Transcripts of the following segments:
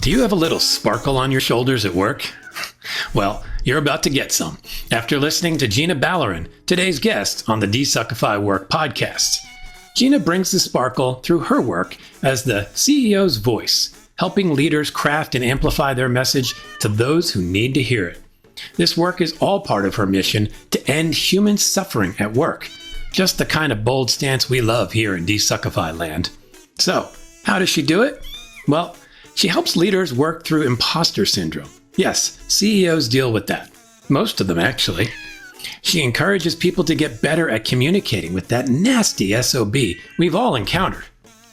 Do you have a little sparkle on your shoulders at work? Well, you're about to get some after listening to Gina Balarin, today's guest on the DesuckifyWork Podcast. Gina brings the sparkle through her work as the CEO's voice, helping leaders craft and amplify their message to those who need to hear it. This work is all part of her mission to end human suffering at work, just the kind of bold stance we love here in Desuckify-land. So, how does she do it? Well, she helps leaders work through imposter syndrome. Yes, CEOs deal with that. Most of them, actually. She encourages people to get better at communicating with that nasty SOB we've all encountered,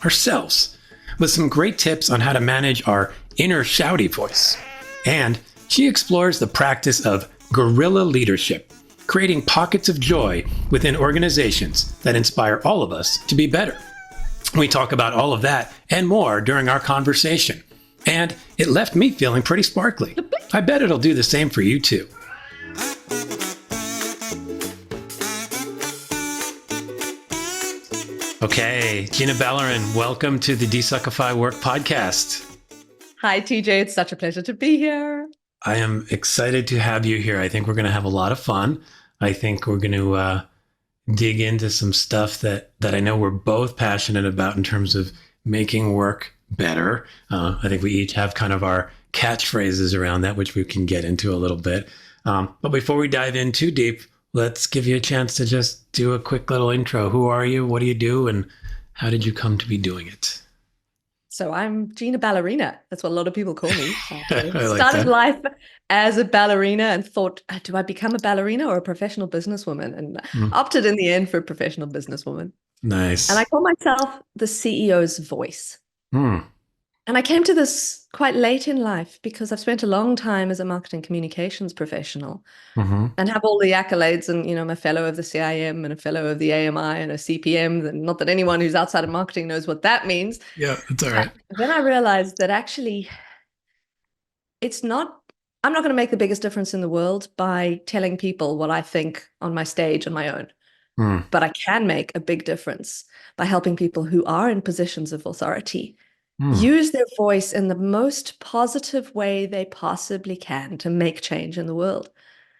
ourselves, with some great tips on how to manage our inner shouty voice. And she explores the practice of guerrilla leadership, creating pockets of joy within organizations that inspire all of us to be better. We talk about all of that and more during our conversation. And it left me feeling pretty sparkly. I bet it'll do the same for you too. Okay, Gina Balarin, welcome to the DesuckifyWork Podcast. Hi, TJ. It's such a pleasure to be here. I am excited to have you here. I think we're going to have a lot of fun. I think we're going to dig into some stuff that I know we're both passionate about in terms of making work better. I think we each have kind of our catchphrases around that, which we can get into a little bit. But before we dive in too deep, let's give you a chance to just do a quick little intro. Who are you? What do you do? And how did you come to be doing it? So I'm Gina Ballerina. That's what a lot of people call me. I like Started that. life as a ballerina and thought, do I become a ballerina or a professional businesswoman? And opted in the end for a professional businesswoman. Nice. And I call myself the CEO's voice. Hmm. And I came to this quite late in life because I've spent a long time as a marketing communications professional and have all the accolades and, I'm a fellow of the CIM and a fellow of the AMI and a CPM. And not that anyone who's outside of marketing knows what that means. Yeah, it's all right. Then I realized that actually I'm not going to make the biggest difference in the world by telling people what I think on my stage on my own. But I can make a big difference by helping people who are in positions of authority use their voice in the most positive way they possibly can to make change in the world.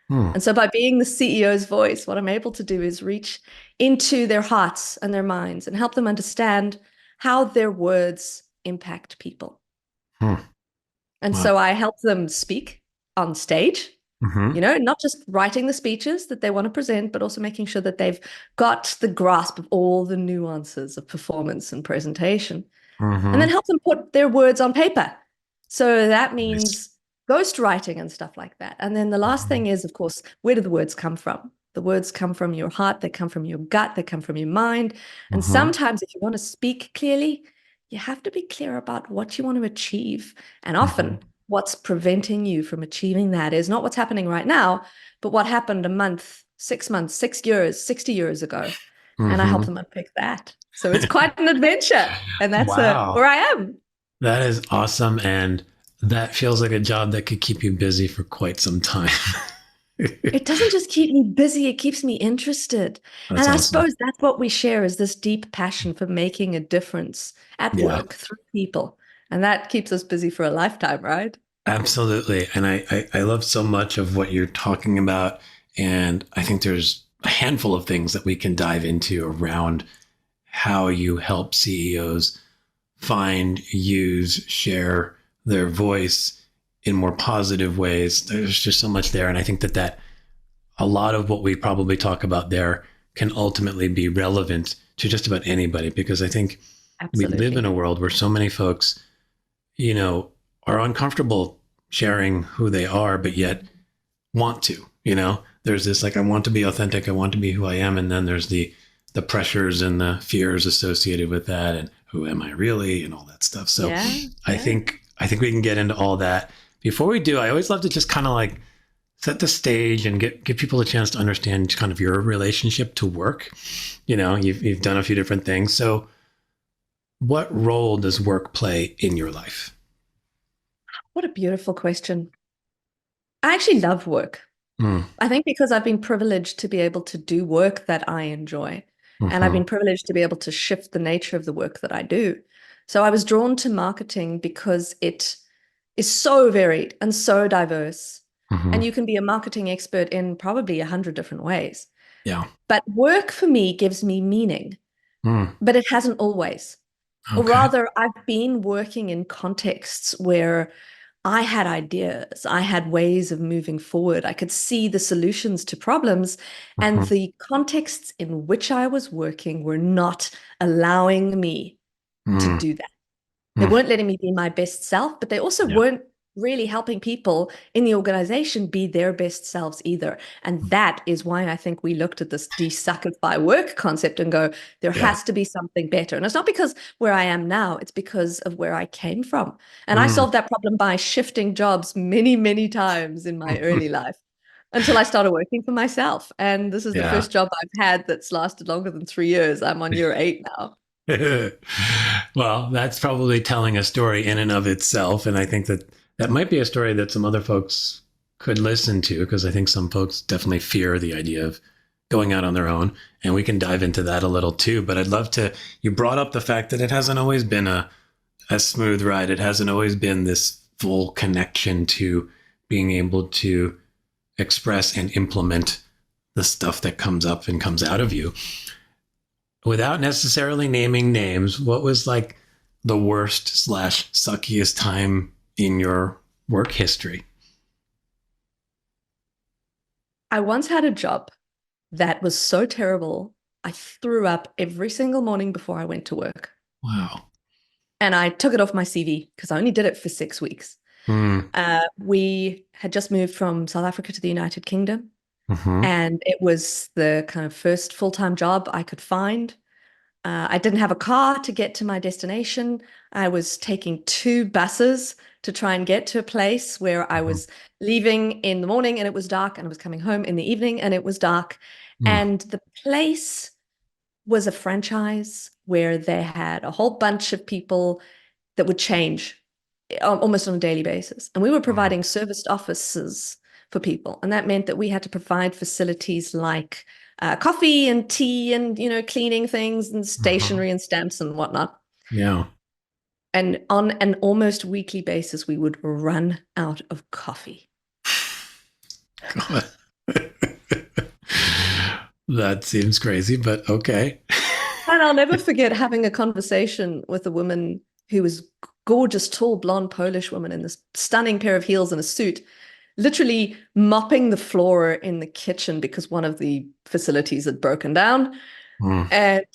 And so by being the CEO's voice, what I'm able to do is reach into their hearts and their minds and help them understand how their words impact people. And so I help them speak on stage, not just writing the speeches that they want to present, but also making sure that they've got the grasp of all the nuances of performance and presentation. And then help them put their words on paper. So that means ghostwriting and stuff like that. And then the last thing is, of course, where do the words come from? The words come from your heart, they come from your gut, they come from your mind. And sometimes if you want to speak clearly, you have to be clear about what you want to achieve. And often what's preventing you from achieving that is not what's happening right now, but what happened a month, 6 months, 6 years, 60 years ago. And I help them unpick that. So it's quite an adventure. And that's where I am. That is awesome. And that feels like a job that could keep you busy for quite some time. It doesn't just keep me busy, it keeps me interested. That's and I awesome. suppose that's what we share is this deep passion for making a difference at work through people. And that keeps us busy for a lifetime, right? Absolutely. And I love so much of what you're talking about. And I think there's a handful of things that we can dive into around how you help CEOs find, use, share their voice in more positive ways. There's just so much there. And I think that a lot of what we probably talk about there can ultimately be relevant to just about anybody, because I think we live in a world where so many folks, are uncomfortable sharing who they are, but yet want to, there's this, I want to be authentic. I want to be who I am. And then there's the pressures and the fears associated with that. And who am I really? And all that stuff. So I think we can get into all that. Before we do, I always love to just kind of set the stage and give people a chance to understand kind of your relationship to work. You've done a few different things. So what role does work play in your life? What a beautiful question. I actually love work. I think because I've been privileged to be able to do work that I enjoy. And I've been privileged to be able to shift the nature of the work that I do. So I was drawn to marketing because it is so varied and so diverse. Mm-hmm. And you can be a marketing expert in probably 100 different ways. Yeah. But work for me gives me meaning, but it hasn't always. Or Okay. rather, I've been working in contexts where I had ideas, I had ways of moving forward. I could see the solutions to problems, and Mm-hmm. the contexts in which I was working were not allowing me to Mm. do that. They weren't letting me be my best self, but they also Yeah. weren't really helping people in the organization be their best selves either. And that is why I think we looked at this desuckify work concept and go, there Yeah. has to be something better. And it's not because where I am now, it's because of where I came from. And I Mm. solved that problem by shifting jobs many, many times in my early life until I started working for myself. And this is the Yeah. first job I've had that's lasted longer than 3 years. I'm on year 8 now. Well, that's probably telling a story in and of itself. And I think that that might be a story that some other folks could listen to, because I think some folks definitely fear the idea of going out on their own. And we can dive into that a little too. But I'd love to, you brought up the fact that it hasn't always been a smooth ride. It hasn't always been this full connection to being able to express and implement the stuff that comes up and comes out of you. Without necessarily naming names, what was like the worst / suckiest time in your work history? I once had a job that was so terrible, I threw up every single morning before I went to work. Wow. And I took it off my CV because I only did it for 6 weeks. Mm. We had just moved from South Africa to the United Kingdom, Mm-hmm. and it was the kind of first full-time job I could find. I didn't have a car to get to my destination. I was taking 2 buses to try and get to a place where I Mm-hmm. was leaving in the morning and it was dark, and I was coming home in the evening and it was dark. Mm. And the place was a franchise where they had a whole bunch of people that would change almost on a daily basis. And we were providing serviced offices for people. And that meant that we had to provide facilities like coffee and tea and, cleaning things and Mm-hmm. stationery and stamps and whatnot. Yeah. And on an almost weekly basis, we would run out of coffee. God. That seems crazy, but okay. And I'll never forget having a conversation with a woman who was gorgeous, tall, blonde Polish woman in this stunning pair of heels and a suit, literally mopping the floor in the kitchen because one of the facilities had broken down. Mm. And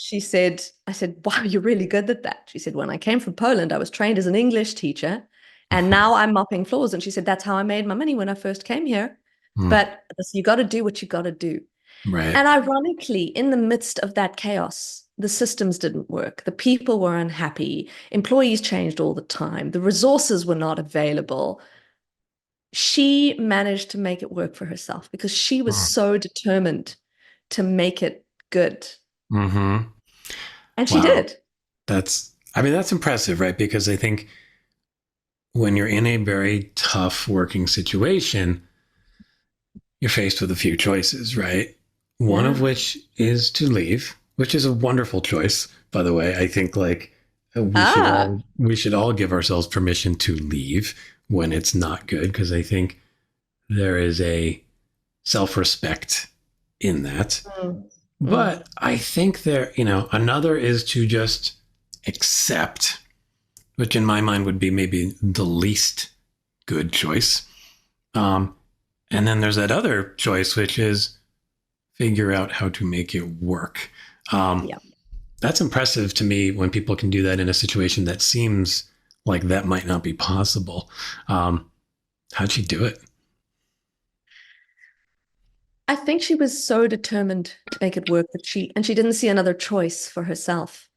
I said, wow, you're really good at that. She said, when I came from Poland, I was trained as an English teacher, and now I'm mopping floors. And she said, that's how I made my money when I first came here. Mm. But you got to do what you got to do. Right. And ironically, in the midst of that chaos, the systems didn't work. The people were unhappy. Employees changed all the time. The resources were not available. She managed to make it work for herself because she was Mm. so determined to make it good. Mm-hmm. And she Wow. did. That's impressive, right? Because I think when you're in a very tough working situation, you're faced with a few choices, right? One of which is to leave, which is a wonderful choice, by the way. I think like we should all give ourselves permission to leave when it's not good, because I think there is a self-respect in that. But I think another is to just accept, which in my mind would be maybe the least good choice. And then there's that other choice, which is figure out how to make it work. That's impressive to me when people can do that in a situation that seems like that might not be possible. How'd she do it? I think she was so determined to make it work that she didn't see another choice for herself,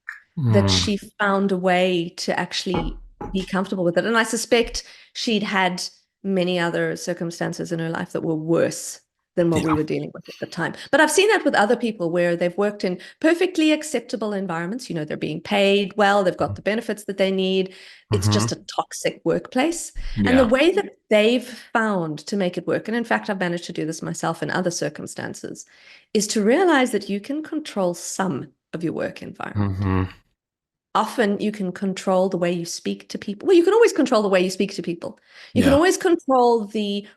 that she found a way to actually be comfortable with it. And I suspect she'd had many other circumstances in her life that were worse than what we were dealing with at the time. But I've seen that with other people where they've worked in perfectly acceptable environments. They're being paid well, they've got the benefits that they need. It's just a toxic workplace. Yeah. And the way that they've found to make it work, and in fact, I've managed to do this myself in other circumstances, is to realize that you can control some of your work environment. often you can control the way you speak to people. Well, you can always control the way you speak to people. You can always control the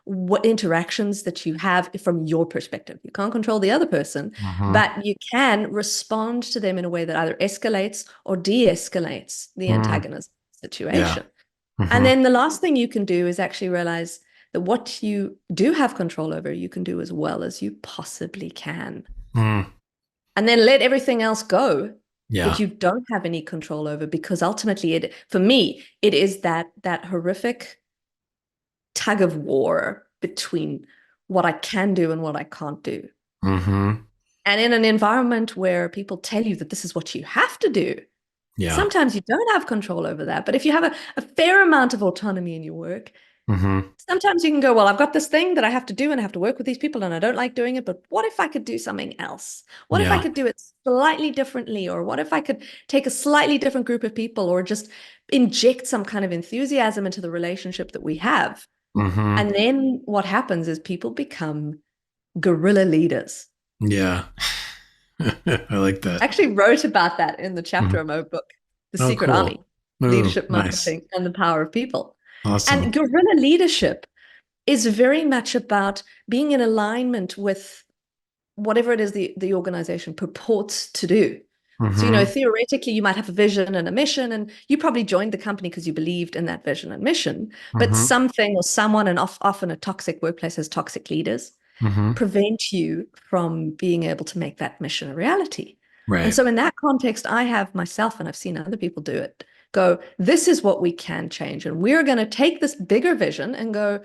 interactions that you have from your perspective. You can't control the other person, but you can respond to them in a way that either escalates or de-escalates the antagonism situation. And then the last thing you can do is actually realize that what you do have control over, you can do as well as you possibly can. And then let everything else go that you don't have any control over, because ultimately, for me, it is that horrific tug of war between what I can do and what I can't do. And in an environment where people tell you that this is what you have to do, sometimes you don't have control over that. But if you have a fair amount of autonomy in your work, sometimes you can go, well, I've got this thing that I have to do and I have to work with these people and I don't like doing it, but what if I could do something else? What if I could do it slightly differently? Or what if I could take a slightly different group of people, or just inject some kind of enthusiasm into the relationship that we have? And then what happens is people become guerrilla leaders. Yeah. I like that. I actually wrote about that in the chapter of my book, The Secret Army, Leadership, Marketing, and the Power of People. Awesome. And guerrilla leadership is very much about being in alignment with whatever it is the organization purports to do. So, theoretically, you might have a vision and a mission, and you probably joined the company because you believed in that vision and mission, but something or someone, and often a toxic workplace has toxic leaders, prevent you from being able to make that mission a reality. And so in that context, I have myself, and I've seen other people do it, go, this is what we can change. And we're going to take this bigger vision and go,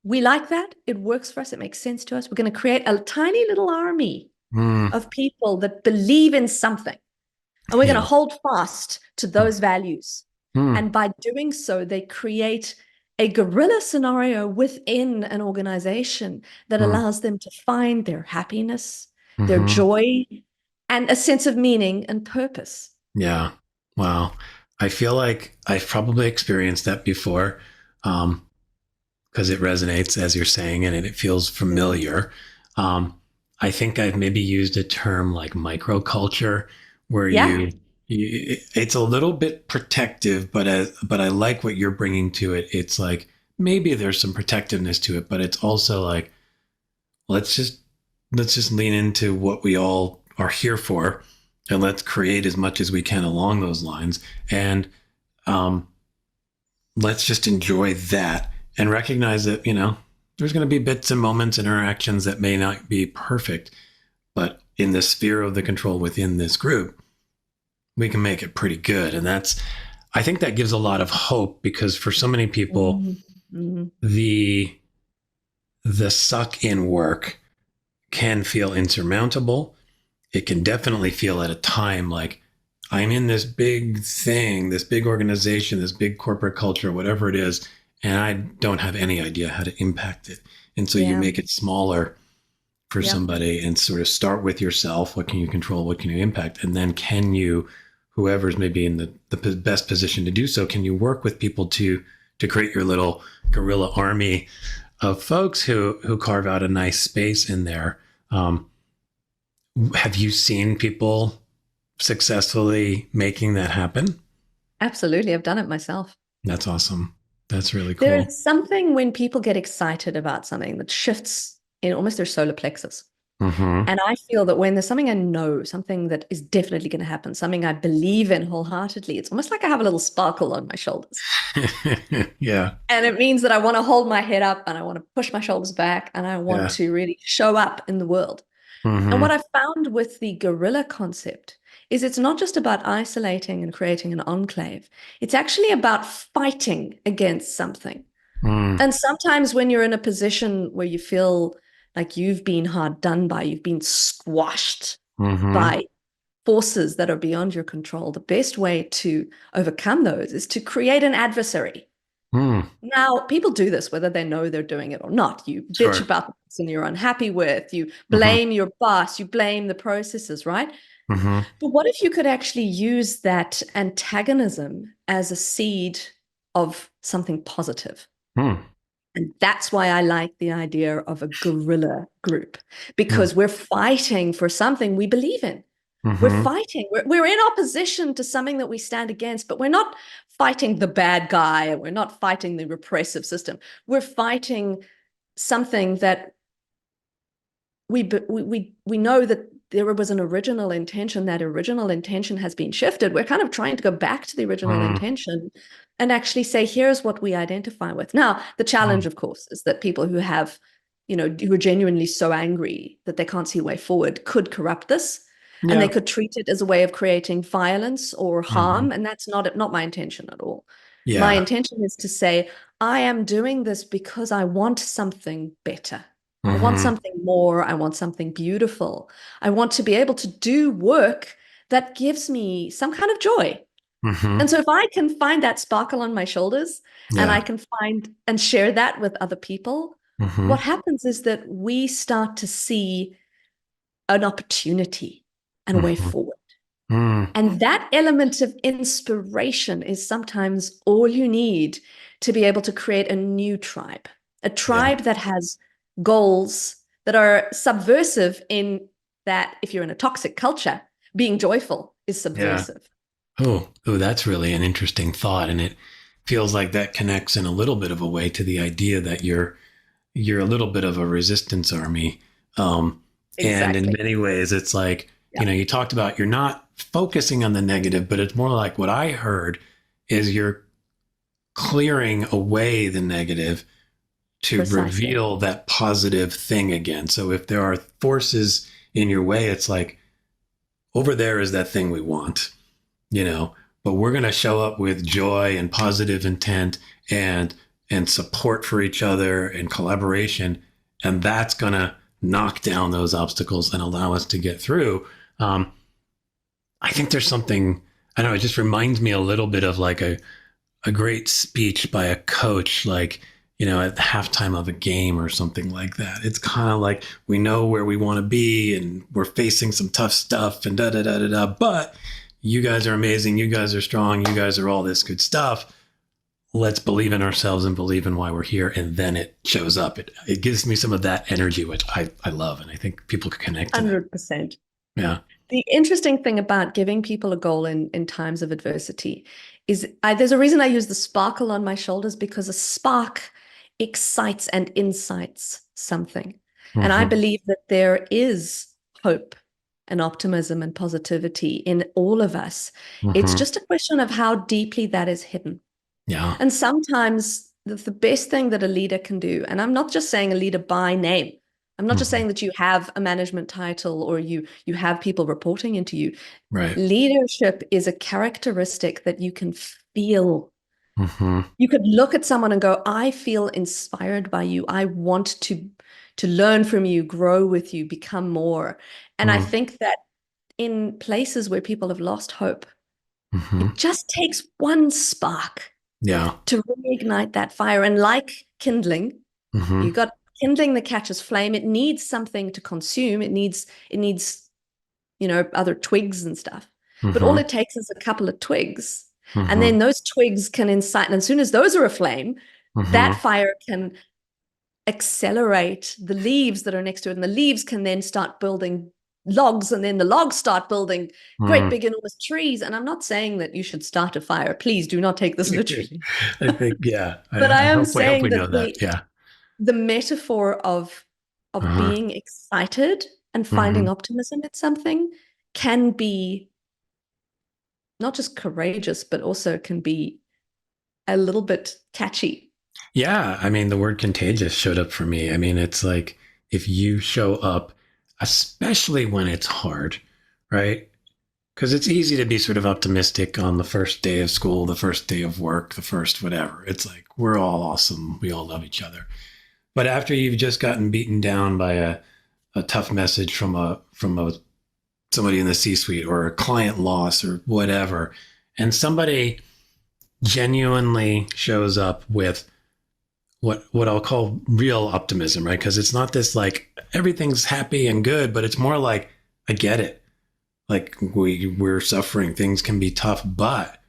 we like that. It works for us. It makes sense to us. We're going to create a tiny little army of people that believe in something. And we're going to hold fast to those values. And by doing so, they create a guerrilla scenario within an organization that allows them to find their happiness, their joy, and a sense of meaning and purpose. Yeah. Wow. I feel like I've probably experienced that before, because it resonates, as you're saying, and it feels familiar. I think I've maybe used a term like microculture, where you it's a little bit protective, but I like what you're bringing to it. It's like maybe there's some protectiveness to it, but it's also like, let's just lean into what we all are here for, and let's create as much as we can along those lines. And let's just enjoy that and recognize that, there's going to be bits and moments and interactions that may not be perfect, but in the sphere of the control within this group, we can make it pretty good. And I think that gives a lot of hope, because for so many people, the suck in work can feel insurmountable. It can definitely feel at a time like, I'm in this big thing, this big organization, this big corporate culture, whatever it is, and I don't have any idea how to impact it. And so you make it smaller for somebody and sort of start with yourself. What can you control? What can you impact? And then whoever's maybe in the best position to do so, can you work with people to create your little guerrilla army of folks who carve out a nice space in there? Have you seen people successfully making that happen? Absolutely. I've done it myself. That's awesome. That's really cool. There's something when people get excited about something that shifts in almost their solar plexus. And I feel that when there's something I know, something that is definitely going to happen, something I believe in wholeheartedly, it's almost like I have a little sparkle on my shoulders. Yeah. And it means that I want to hold my head up and I want to push my shoulders back and I want to really show up in the world. And what I found with the guerrilla concept is it's not just about isolating and creating an enclave. It's actually about fighting against something. And sometimes when you're in a position where you feel like you've been hard done by, you've been squashed by forces that are beyond your control, the best way to overcome those is to create an adversary. Now, people do this whether they know they're doing it or not. You bitch about the person you're unhappy with, you blame your boss, you blame the processes, right? But what if you could actually use that antagonism as a seed of something positive? And that's why I like the idea of a guerrilla group, because we're fighting for something we believe in. We're Mm-hmm. fighting. We're in opposition to something that we stand against, but we're not fighting the bad guy, and we're not fighting the repressive system. We're fighting something that we know that there was an original intention. That original intention has been shifted. We're kind of trying to go back to the original intention and actually say, here's what we identify with. Now, the challenge, of course, is that people who have, who are genuinely so angry that they can't see a way forward could corrupt this. And they Yeah. could treat it as a way of creating violence or harm. Mm-hmm. And that's not my intention at all. My Yeah. intention is to say, I am doing this because I want something better. I want Mm-hmm. something more. I want something beautiful. I want to be able to do work that gives me some kind of joy. Mm-hmm. And so if I can find that sparkle on my shoulders and I Yeah. can find and share that with other people, Mm-hmm. what happens is that we start to see an opportunity and a way Mm-hmm. forward. Mm. And that element of inspiration is sometimes all you need to be able to create a new tribe, a tribe that has goals that are subversive, in that if you're in a toxic culture, being joyful is Yeah. subversive. Oh, that's really an interesting thought. And it feels like that connects in a little bit of a way to the idea that you're a little bit of a resistance army. And in Exactly. many ways, it's like, Yeah. you talked about you're not focusing on the negative, but it's more like what I heard is you're clearing away the negative to Precisely. reveal that positive thing again. So if there are forces in your way, it's like, over there is that thing we want, but we're going to show up with joy and positive intent and support for each other and collaboration. And that's going to knock down those obstacles and allow us to get through. I think there's something, I don't know, it just reminds me a little bit of like a great speech by a coach, like, at the halftime of a game or something like that. It's kind of like we know where we want to be and we're facing some tough stuff and da da da da da. But you guys are amazing. You guys are strong. You guys are all this good stuff. Let's believe in ourselves and believe in why we're here. And then it shows up. It gives me some of that energy, which I love. And I think people could connect to that. 100%. Yeah. The interesting thing about giving people a goal in times of adversity is there's a reason I use the sparkle on my shoulders, because a spark excites and incites something. Mm-hmm. And I believe that there is hope and optimism and positivity in all of us. Mm-hmm. It's just a question of how deeply that is hidden. Yeah. And sometimes the best thing that a leader can do, and I'm not just saying a leader by name, I'm not just saying that you have a management title or you have people reporting into you. Right. Leadership is a characteristic that you can feel. Mm-hmm. You could look at someone and go, I feel inspired by you. I want to learn from you, grow with you, become more. And I think that in places where people have lost hope, it just takes one spark to reignite that fire. And like kindling, you got kindling that catches flame. It needs something to consume. It needs other twigs and stuff. But all it takes is a couple of twigs. And then those twigs can incite, and as soon as those are aflame, that fire can accelerate the leaves that are next to it. And the leaves can then start building logs, and then the logs start building great big enormous trees. And I'm not saying that you should start a fire. Please do not take this literally. I think, yeah. But I am hope saying we know that Yeah. the metaphor of being excited and finding optimism in something can be not just courageous, but also can be a little bit catchy. Yeah. I mean, the word contagious showed up for me. I mean, it's like if you show up, especially when it's hard, right? Because it's easy to be sort of optimistic on the first day of school, the first day of work, the first whatever. It's like, we're all awesome. We all love each other. But after you've just gotten beaten down by a tough message from somebody in the C-suite or a client loss or whatever, and somebody genuinely shows up with what I'll call real optimism, right? Because it's not this like everything's happy and good, but it's more like, I get it. Like we're suffering, things can be tough, but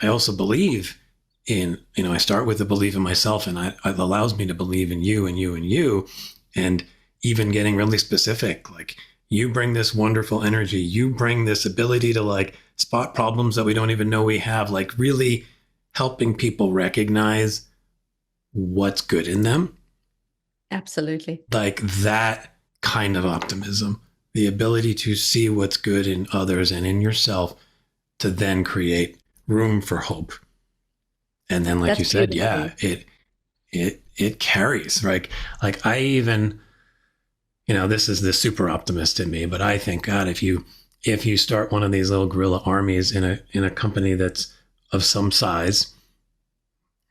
I also believe in, I start with a belief in myself, and it allows me to believe in you and you and you. And even getting really specific, like you bring this wonderful energy. You bring this ability to like spot problems that we don't even know we have, like really helping people recognize what's good in them. Absolutely. Like that kind of optimism, the ability to see what's good in others and in yourself to then create room for hope. And then, like That's you said, beautiful. it carries, right? Like I even, this is the super optimist in me, but I think, God, if you start one of these little guerrilla armies in a company that's of some size,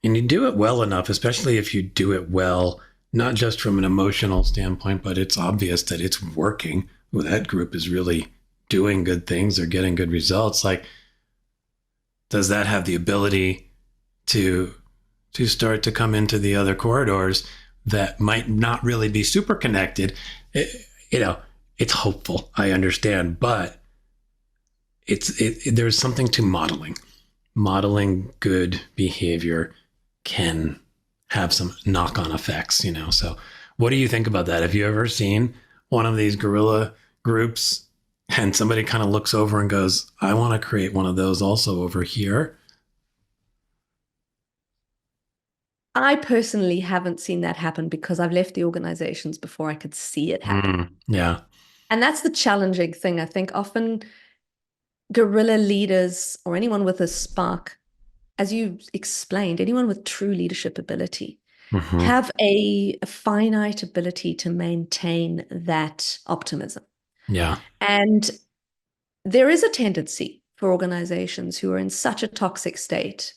and you do it well enough, especially if you do it well, not just from an emotional standpoint, but it's obvious that it's working. Well, that group is really doing good things. They're getting good results. Like, does that have the ability to start to come into the other corridors that might not really be super connected? It's hopeful. I understand, but there's something to modeling. Modeling good behavior can have some knock-on effects, So what do you think about that? Have you ever seen one of these guerrilla groups and somebody kind of looks over and goes, I want to create one of those also over here? I personally haven't seen that happen because I've left the organizations before I could see it happen. Yeah. And that's the challenging thing. I think often guerrilla leaders or anyone with a spark, as you explained, anyone with true leadership ability, have a finite ability to maintain that optimism. Yeah. And there is a tendency for organizations who are in such a toxic state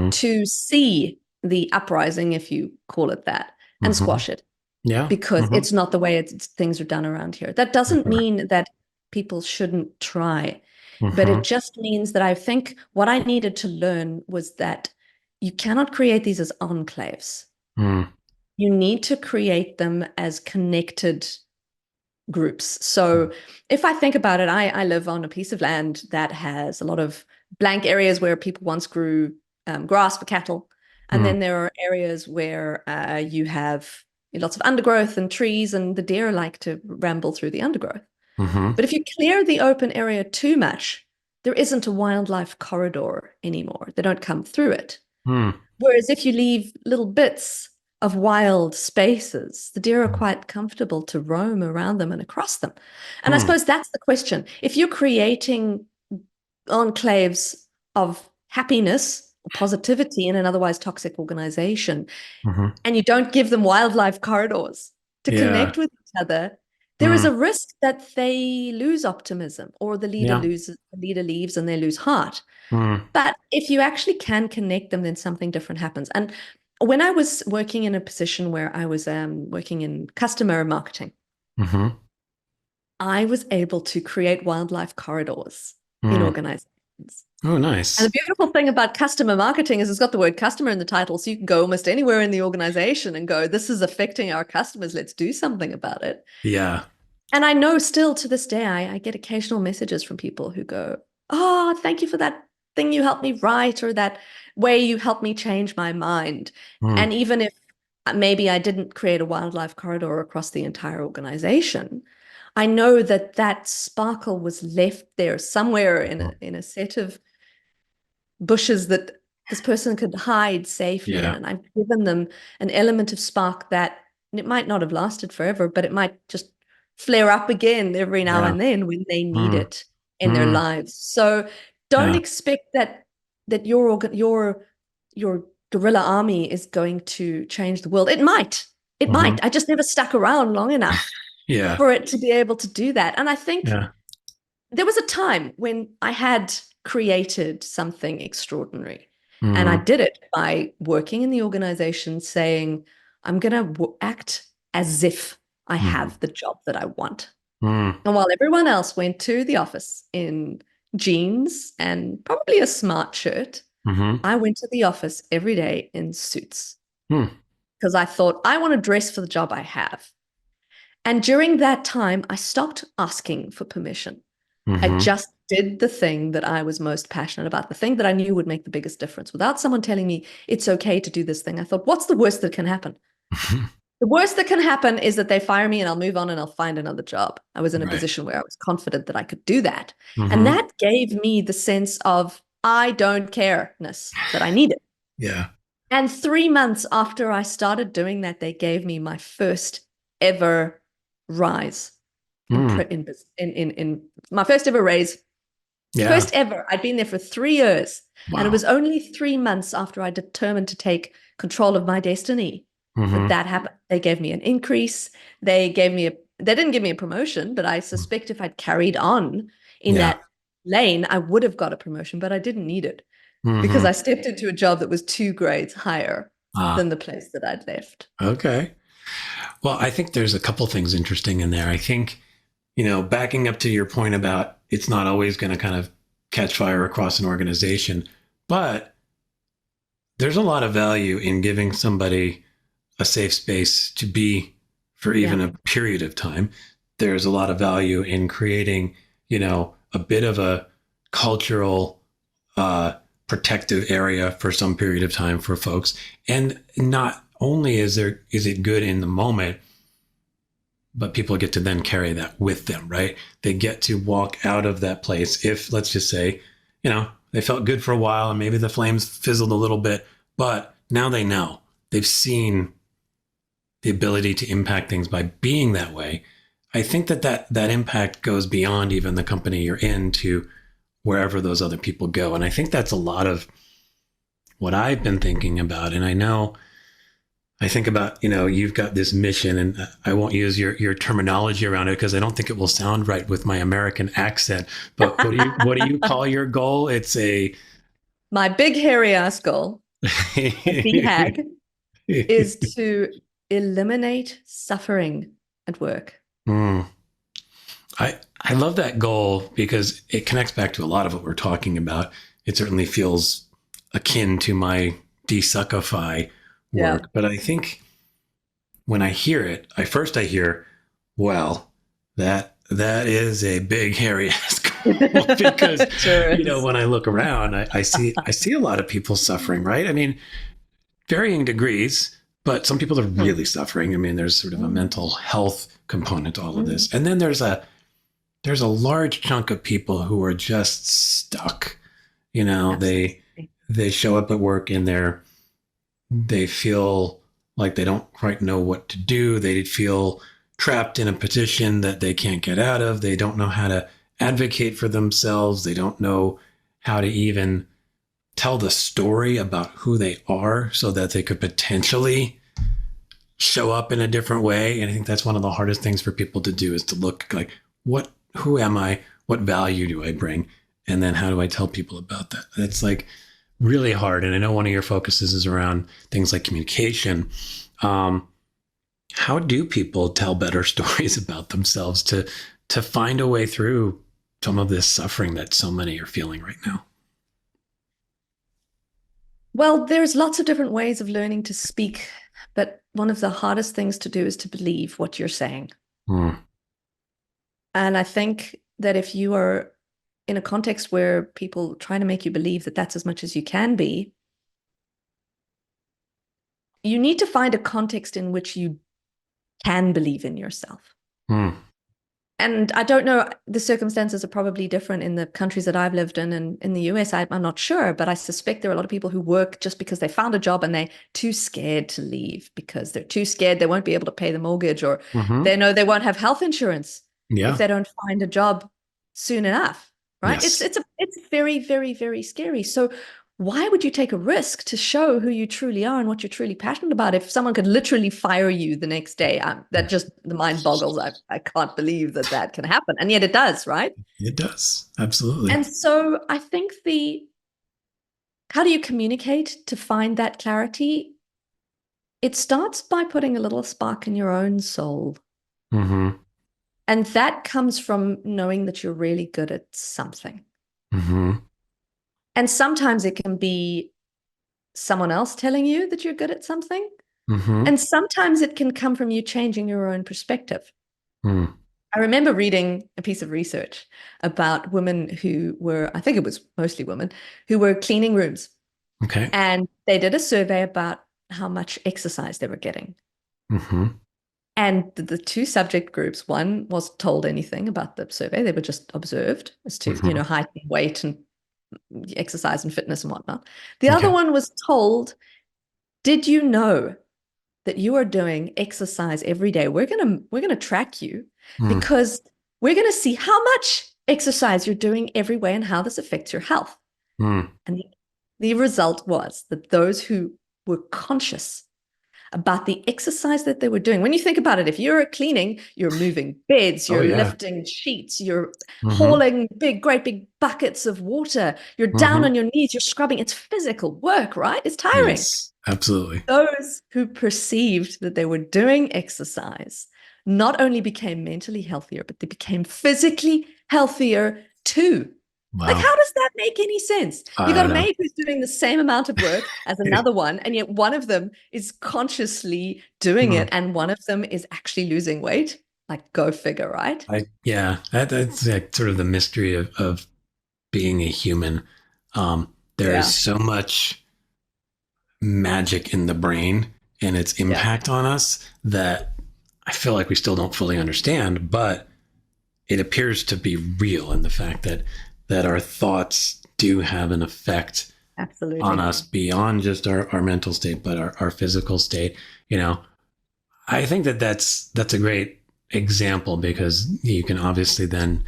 to see the uprising, if you call it that, and squash it. Yeah. Because it's not the way things are done around here. That doesn't mean that people shouldn't try, but it just means that I think what I needed to learn was that you cannot create these as enclaves. You need to create them as connected groups. So if I think about it, I live on a piece of land that has a lot of blank areas where people once grew grass for cattle. And then there are areas where you have lots of undergrowth and trees, and the deer like to ramble through the undergrowth. But if you clear the open area too much, there isn't a wildlife corridor anymore. They don't come through it. Whereas if you leave little bits of wild spaces, the deer are quite comfortable to roam around them and across them. And I suppose that's the question. If you're creating enclaves of happiness, positivity in an otherwise toxic organization, and you don't give them wildlife corridors to connect with each other, there is a risk that they lose optimism, or the leader leaves and they lose heart. But if you actually can connect them, then something different happens. And when I was working in a position where I was working in customer marketing, I was able to create wildlife corridors in organizations. Oh, nice. And the beautiful thing about customer marketing is it's got the word customer in the title, so you can go almost anywhere in the organization and go, this is affecting our customers. Let's do something about it. Yeah. And I know still to this day, I get occasional messages from people who go, oh, thank you for that thing you helped me write, or that way you helped me change my mind. And even if maybe I didn't create a wildlife corridor across the entire organization, I know that that sparkle was left there somewhere in a set of bushes that this person could hide safely in. And I've given them an element of spark that it might not have lasted forever, but it might just flare up again every now and then when they need it in their lives. So don't expect that your guerrilla army is going to change the world. It might. It might. I just never stuck around long enough for it to be able to do that. And I think there was a time when I had created something extraordinary. And I did it by working in the organization, saying, I'm going to act as if I have the job that I want. And while everyone else went to the office in jeans and probably a smart shirt, I went to the office every day in suits because I thought, I want to dress for the job I have. And during that time, I stopped asking for permission. I just did the thing that I was most passionate about, the thing that I knew would make the biggest difference, without someone telling me it's okay to do this thing. I thought, what's the worst that can happen? The worst that can happen is that they fire me and I'll move on and I'll find another job. I was in a Right. position where I was confident that I could do that. Mm-hmm. And that gave me the sense of I don't care-ness that I needed. Yeah. And 3 months after I started doing that, they gave me my first ever rise in my first ever raise. Yeah. First ever. I'd been there for 3 years. Wow. And it was only 3 months after I determined to take control of my destiny that happened. They gave me an increase. They didn't give me a promotion, but I suspect if I'd carried on in that lane, I would have got a promotion, but I didn't need it because I stepped into a job that was 2 grades higher than the place that I'd left. Okay. Well, I think there's a couple things interesting in there. I think, backing up to your point about it's not always going to kind of catch fire across an organization, but there's a lot of value in giving somebody a safe space to be for even a period of time. There's a lot of value in creating, a bit of a cultural protective area for some period of time for folks. And not only is it good in the moment, but people get to then carry that with them, right? They get to walk out of that place. If, let's just say, they felt good for a while and maybe the flames fizzled a little bit, but now they know. They've seen the ability to impact things by being that way. I think that impact goes beyond even the company you're in to wherever those other people go. And I think that's a lot of what I've been thinking about. And I think about, you've got this mission, and I won't use your terminology around it because I don't think it will sound right with my American accent. But what do you call your goal? It's my big hairy ass goal, BHAG, is to eliminate suffering at work. I love that goal because it connects back to a lot of what we're talking about. It certainly feels akin to my desuckify work, but I think when I hear it, I hear, well, that is a big hairy ass goal because when I look around, I see a lot of people suffering, right? I mean, varying degrees, but some people are really suffering. I mean, there's sort of a mental health component to all of this, and then there's a large chunk of people who are just stuck. They show up at work and they feel like they don't quite know what to do. They feel trapped in a position that they can't get out of. They don't know how to advocate for themselves. They don't know how to even tell the story about who they are so that they could potentially show up in a different way. And I think that's one of the hardest things for people to do, is to look like, who am I? What value do I bring? And then how do I tell people about that? It's like really hard. And I know one of your focuses is around things like communication. How do people tell better stories about themselves to find a way through some of this suffering that so many are feeling right now? Well, there's lots of different ways of learning to speak, but one of the hardest things to do is to believe what you're saying. And I think that if you are in a context where people try to make you believe that that's as much as you can be, you need to find a context in which you can believe in yourself. And I don't know, the circumstances are probably different in the countries that I've lived in. And in the US, I'm not sure, but I suspect there are a lot of people who work just because they found a job and they're too scared to leave because they're too scared they won't be able to pay the mortgage, or they know they won't have health insurance if they don't find a job soon enough, right? Yes. It's very, very, very scary. So why would you take a risk to show who you truly are and what you're truly passionate about if someone could literally fire you the next day? That just, the mind boggles. I can't believe that can happen. And yet it does, right? It does. Absolutely. And so I think how do you communicate to find that clarity? It starts by putting a little spark in your own soul. And that comes from knowing that you're really good at something. And sometimes it can be someone else telling you that you're good at something. And sometimes it can come from you changing your own perspective. I remember reading a piece of research about women who were, I think it was mostly women, who were cleaning rooms. Okay. And they did a survey about how much exercise they were getting. Mm-hmm. And the two subject groups, one wasn't told anything about the survey. They were just observed as to, Mm-hmm. height and weight and exercise and fitness and whatnot. The other Okay. one was told, did you know that you are doing exercise every day? We're gonna track you Mm. because we're gonna see how much exercise you're doing every way and how this affects your health. Mm. And the result was that those who were conscious about the exercise that they were doing. When you think about it, if you're cleaning, you're moving beds, Oh, you're yeah. lifting sheets, you're Mm-hmm. hauling great big buckets of water, you're down Mm-hmm. on your knees, you're scrubbing. It's physical work, right? It's tiring. Yes, absolutely. Those who perceived that they were doing exercise not only became mentally healthier, but they became physically healthier too. Like, Wow. how does that make any sense? You I got a don't know. maid who's doing the same amount of work as another one, and yet one of them is consciously doing it, Mm. and one of them is actually losing weight. Like, go figure, right? Yeah, that's like sort of the mystery of being a human. There is Yeah, so much magic in the brain and its yeah, impact on us that I feel like we still don't fully understand, but it appears to be real in the fact that our thoughts do have an effect on absolutely. us beyond just our mental state, but our physical state. You know, I think that's a great example because you can obviously then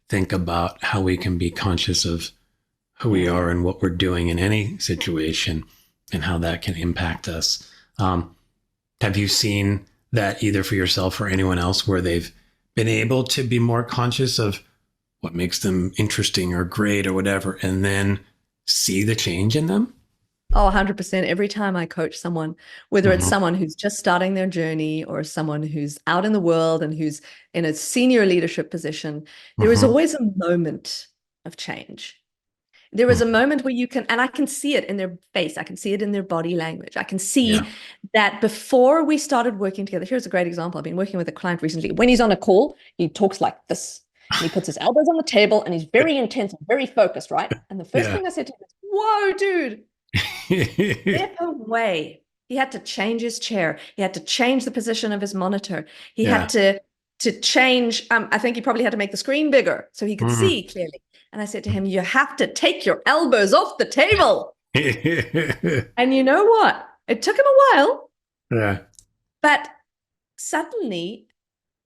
think about how we can be conscious of who we Yeah. are and what we're doing in any situation and how that can impact us. Um, have you seen that either for yourself or anyone else where they've been able to be more conscious of what makes them interesting or great or whatever, and then see the change in them? Oh, 100%. Every time I coach someone, whether it's Mm-hmm. someone who's just starting their journey or someone who's out in the world and who's in a senior leadership position, there is Mm-hmm. always a moment of change. There is a moment where you can, and I can see it in their face. I can see it in their body language. I can Yeah. see that before we started working together. Here's a great example. I've been working with a client recently. When he's on a call, he talks like this and he puts his elbows on the table and he's very intense and very focused, right? And the first Yeah. thing I said to him is, whoa, dude, step away. He had to change his chair. He had to change the position of his monitor. He had Yeah. to change. I think he probably had to make the screen bigger so he could Mm. see clearly. And I said to him, you have to take your elbows off the table. And you know what? It took him a while, Yeah. but suddenly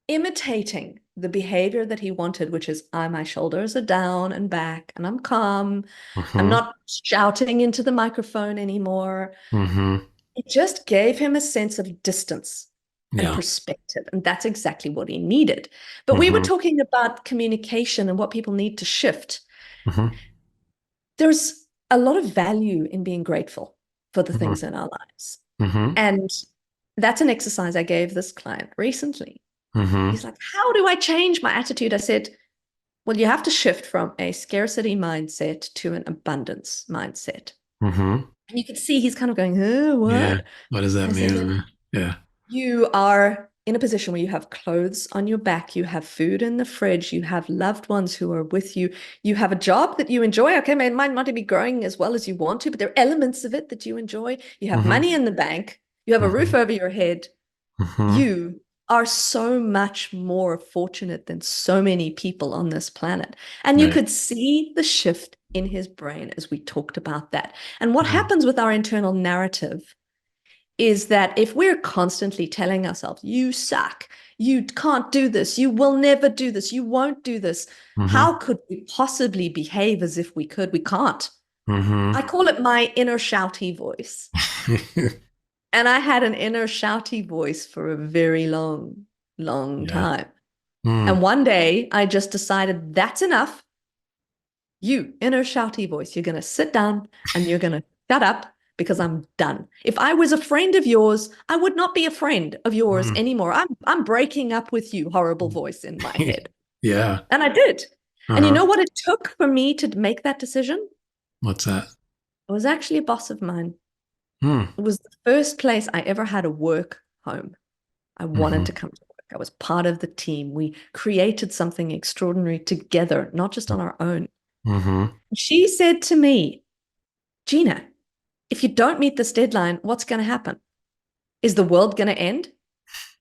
imitating the behavior that he wanted, which is my shoulders are down and back and I'm calm. I'm Mm-hmm. not shouting into the microphone anymore. Mm-hmm. It just gave him a sense of distance and Yeah. perspective. And that's exactly what he needed. But we were Mm-hmm. talking about communication and what people need to shift. Mm-hmm. There's a lot of value in being grateful for the Mm-hmm. things in our lives. Mm-hmm. And that's an exercise I gave this client recently. Mm-hmm. He's like, how do I change my attitude? I said, well, you have to shift from a scarcity mindset to an abundance mindset. Mm-hmm. And you can see he's kind of going, oh, Yeah. what? What does that I said, mean? Yeah. you are in a position where you have clothes on your back, you have food in the fridge, you have loved ones who are with you, you have a job that you enjoy. Okay, it might not be growing as well as you want to, but there are elements of it that you enjoy. You have Mm-hmm. money in the bank, you have a roof Mm-hmm. over your head. Mm-hmm. You are so much more fortunate than so many people on this planet. And you Right. could see the shift in his brain as we talked about that. And what Mm. happens with our internal narrative is that if we're constantly telling ourselves, you suck, you can't do this, you will never do this, you won't do this, Mm-hmm. how could we possibly behave as if we could? We can't. I Mm-hmm. call it my inner shouty voice. And I had an inner shouty voice for a very long Yeah. time. Mm. And one day I just decided that's enough. You, inner shouty voice, you're going to sit down and you're going to shut up because I'm done. If I was a friend of yours, I would not be a friend of yours Mm. anymore. I'm breaking up with you, horrible voice in my head. Yeah. And I did. And you Uh-huh. know what it took for me to make that decision? What's that? It was actually a boss of mine. Mm. It was the first place I ever had a work home. I wanted Mm-hmm. to come to work. I was part of the team. We created something extraordinary together, not just on our own. Mm-hmm. She said to me, Gina, if you don't meet this deadline, what's going to happen? Is the world going to end?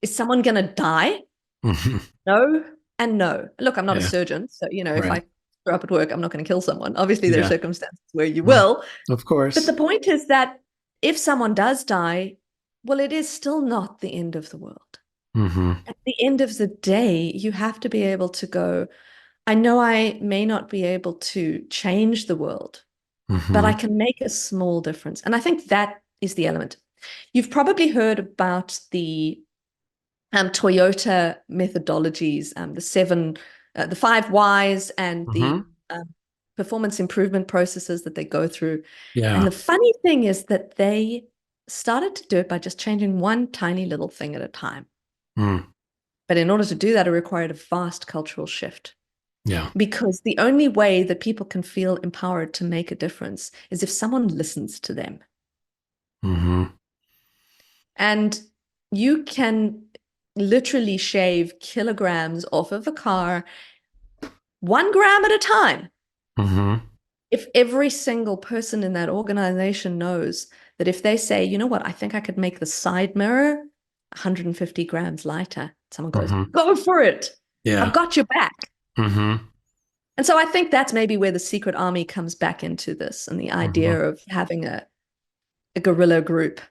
Is someone going to die? Mhm. No and no. Look, I'm not a Yeah. surgeon, so, if Right. I screw up at work, I'm not going to kill someone. Obviously, there are Yeah. circumstances where you Well, will. of But the course. point is that if someone does die, well, it is still not the end of the world. Mm-hmm. At the end of the day, you have to be able to go, I know I may not be able to change the world, but I Mm-hmm. can make a small difference. And I think that is the element. You've probably heard about the Toyota methodologies, the 5 whys and the Mm-hmm. performance improvement processes that they go through. And Yeah. the funny thing is that they started to do it by just changing one tiny little thing at a time. Mm. But in order to do that, it required a vast cultural shift. Yeah. Because the only way that people can feel empowered to make a difference is if someone listens to them. Mm-hmm. And you can literally shave kilograms off of a car 1 gram at a time. Mm-hmm. If every single person in that organization knows that if they say, you know what, I think I could make the side mirror 150 grams lighter, someone goes, Mm-hmm. go for it. Yeah. I've got your back. Mm-hmm. And so I think that's maybe where the secret army comes back into this, and the idea Mm-hmm. of having a guerrilla group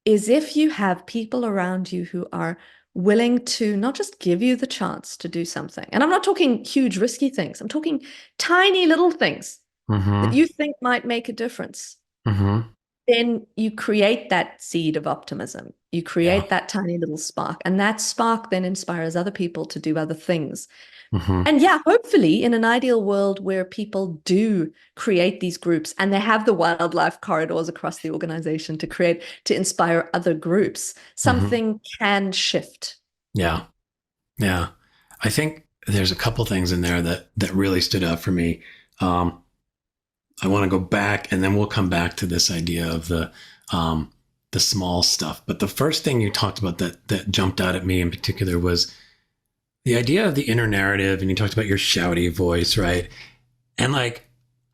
is if you have people around you who are willing to not just give you the chance to do something. And I'm not talking huge, risky things. I'm talking tiny little things that Mm-hmm. you think might make a difference. Mm-hmm. Then you create that seed of optimism. You Yeah. create that tiny little spark. And that spark then inspires other people to do other things. Mm-hmm. And yeah, hopefully in an ideal world where people do create these groups and they have the wildlife corridors across the organization to inspire other groups, Mm-hmm. something can shift. Yeah. Yeah. I think there's a couple things in there that really stood out for me. I want to go back and then we'll come back to this idea of the small stuff. But the first thing you talked about that jumped out at me in particular was the idea of the inner narrative. And you talked about your shouty voice, right? And like,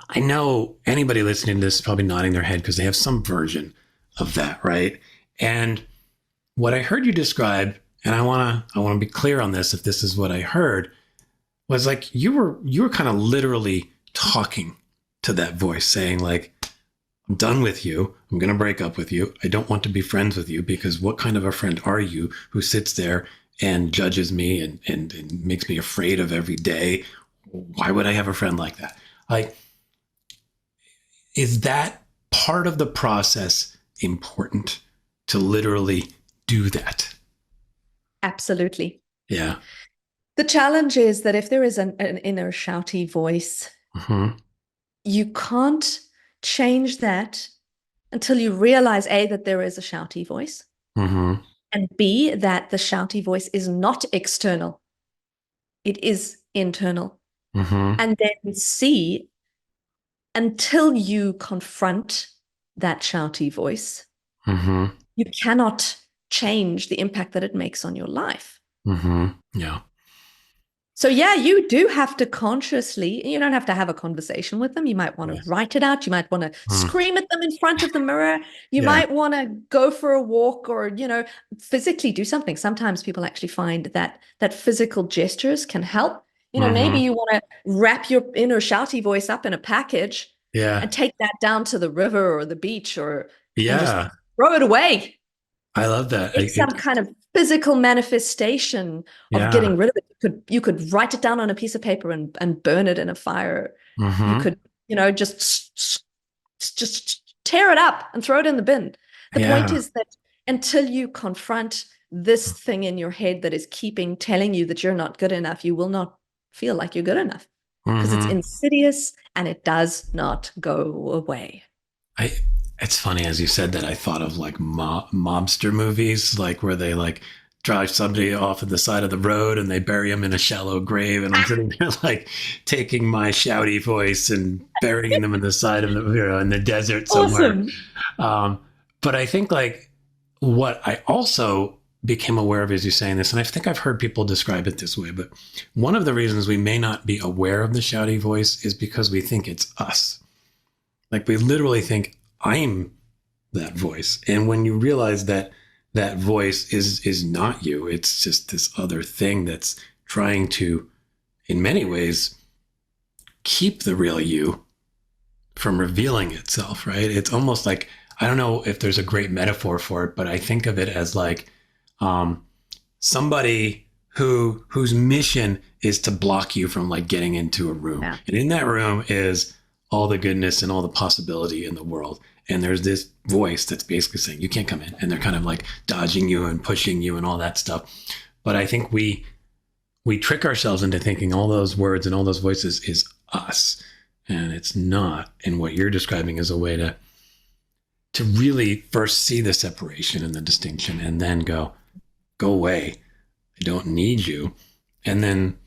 I know anybody listening to this is probably nodding their head because they have some version of that, right? And what I heard you describe, and I want to be clear on this if this is what I heard, was like you were kind of literally talking to that voice saying like, I'm done with you. I'm going to break up with you. I don't want to be friends with you because what kind of a friend are you who sits there and judges me and makes me afraid of every day? Why would I have a friend like that? Like, is that part of the process important to literally do that? Absolutely. Yeah. The challenge is that if there is an inner shouty voice, Mm-hmm. you can't change that until you realize A, that there is a shouty voice, Mm-hmm. and B, that the shouty voice is not external. It is internal. Mm-hmm. And then C, until you confront that shouty voice, Mm-hmm. you cannot change the impact that it makes on your life. Mm-hmm. Yeah. So yeah, you do have to consciously, you don't have to have a conversation with them. You might want to write it out. You might want to scream at them in front of the mirror. You might want to go for a walk or, physically do something. Sometimes people actually find that physical gestures can help. Maybe you want to wrap your inner shouty voice up in a package and take that down to the river or the beach and just throw it away. I love that. It's some kind of physical manifestation of getting rid of it. You could write it down on a piece of paper and burn it in a fire. Mm-hmm. You could, just tear it up and throw it in the bin. The point is that until you confront this thing in your head that is telling you that you're not good enough, you will not feel like you're good enough because it's insidious and it does not go away. It's funny, as you said that, I thought of like mobster movies, like where they like drive somebody off at the side of the road and they bury them in a shallow grave. And I'm sitting there like taking my shouty voice and burying them in the side of in the desert somewhere. Awesome. But I think like what I also became aware of as you're saying this, and I think I've heard people describe it this way, but one of the reasons we may not be aware of the shouty voice is because we think it's us. Like we literally think, I'm that voice. And when you realize that that voice is not you. It's just this other thing that's trying to, in many ways, keep the real you from revealing itself, right? It's almost like, I don't know if there's a great metaphor for it, but I think of it as like somebody whose mission is to block you from like getting into a room. Yeah. And in that room is all the goodness and all the possibility in the world. And there's this voice that's basically saying, you can't come in. And they're kind of like dodging you and pushing you and all that stuff. But I think we trick ourselves into thinking all those words and all those voices is us. And it's not. And what you're describing is a way to really first see the separation and the distinction and then go away. I don't need you. And then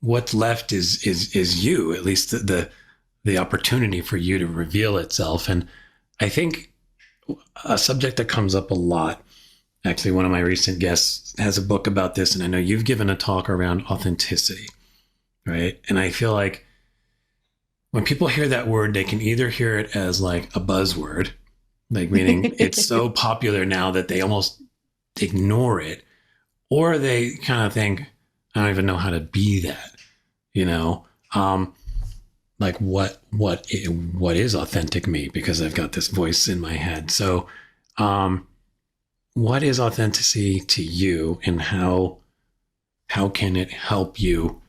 what's left is you, at least the opportunity for you to reveal itself. And I think a subject that comes up a lot, actually, one of my recent guests has a book about this, and I know you've given a talk around authenticity, right? And I feel like when people hear that word, they can either hear it as like a buzzword, like meaning it's so popular now that they almost ignore it, or they kind of think, I don't even know how to be that, like what is authentic me, because I've got this voice in my head. So what is authenticity to you, and how can it help you,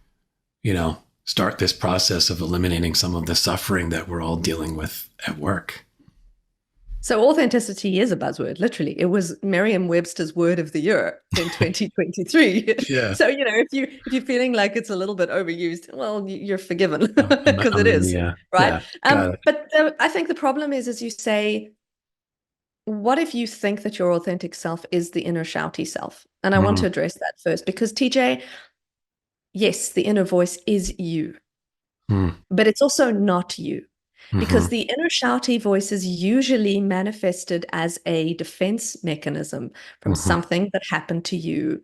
start this process of eliminating some of the suffering that we're all dealing with at work? So authenticity is a buzzword, literally. It was Merriam-Webster's word of the year in 2023. Yeah. So, if you're feeling like it's a little bit overused, well, you're forgiven, because it is, right? Yeah, but I think the problem is, as you say, what if you think that your authentic self is the inner shouty self? And I want to address that first, because TJ, yes, the inner voice is you, but it's also not you. Because the inner shouty voice is usually manifested as a defense mechanism from something that happened to you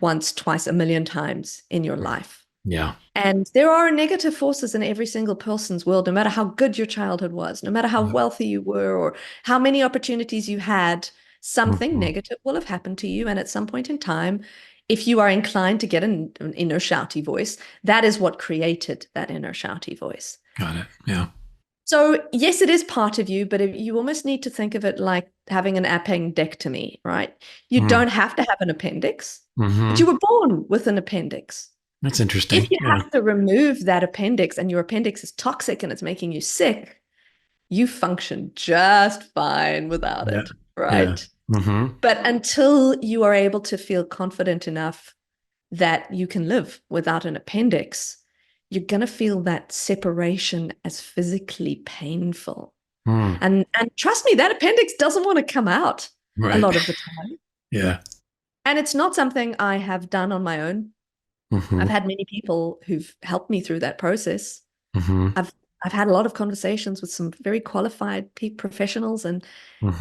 once, twice, a million times in your life. Yeah. And there are negative forces in every single person's world, no matter how good your childhood was, no matter how wealthy you were, or how many opportunities you had, something negative will have happened to you. And at some point in time, if you are inclined to get an inner shouty voice, that is what created that inner shouty voice. Got it. Yeah. So yes, it is part of you, but you almost need to think of it like having an appendectomy, right? You don't have to have an appendix, but you were born with an appendix. That's interesting. If you have to remove that appendix and your appendix is toxic and it's making you sick, you function just fine without it, right? Yeah. But until you are able to feel confident enough that you can live without an appendix, you're going to feel that separation as physically painful. And trust me, that appendix doesn't want to come out a lot of the time. Yeah. And it's not something I have done on my own. I've had many people who've helped me through that process. I've had a lot of conversations with some very qualified professionals, and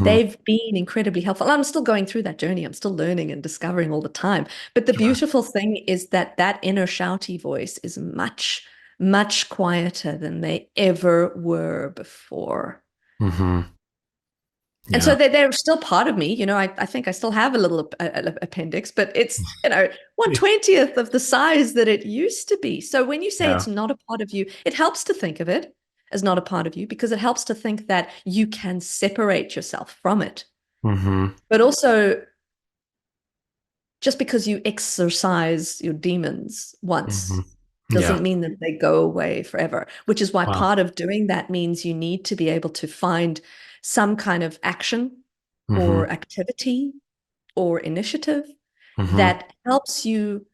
they've been incredibly helpful. I'm still going through that journey. I'm still learning and discovering all the time. But the beautiful thing is that inner shouty voice is much, much quieter than they ever were before. And so they're still part of me. I think I still have a little appendix, but it's 1/20th of the size that it used to be. So when you say it's not a part of you, it helps to think of it as not a part of you, because it helps to think that you can separate yourself from it. But also, just because you exorcise your demons once doesn't mean that they go away forever, which is why part of doing that means you need to be able to find some kind of action or activity or initiative that helps you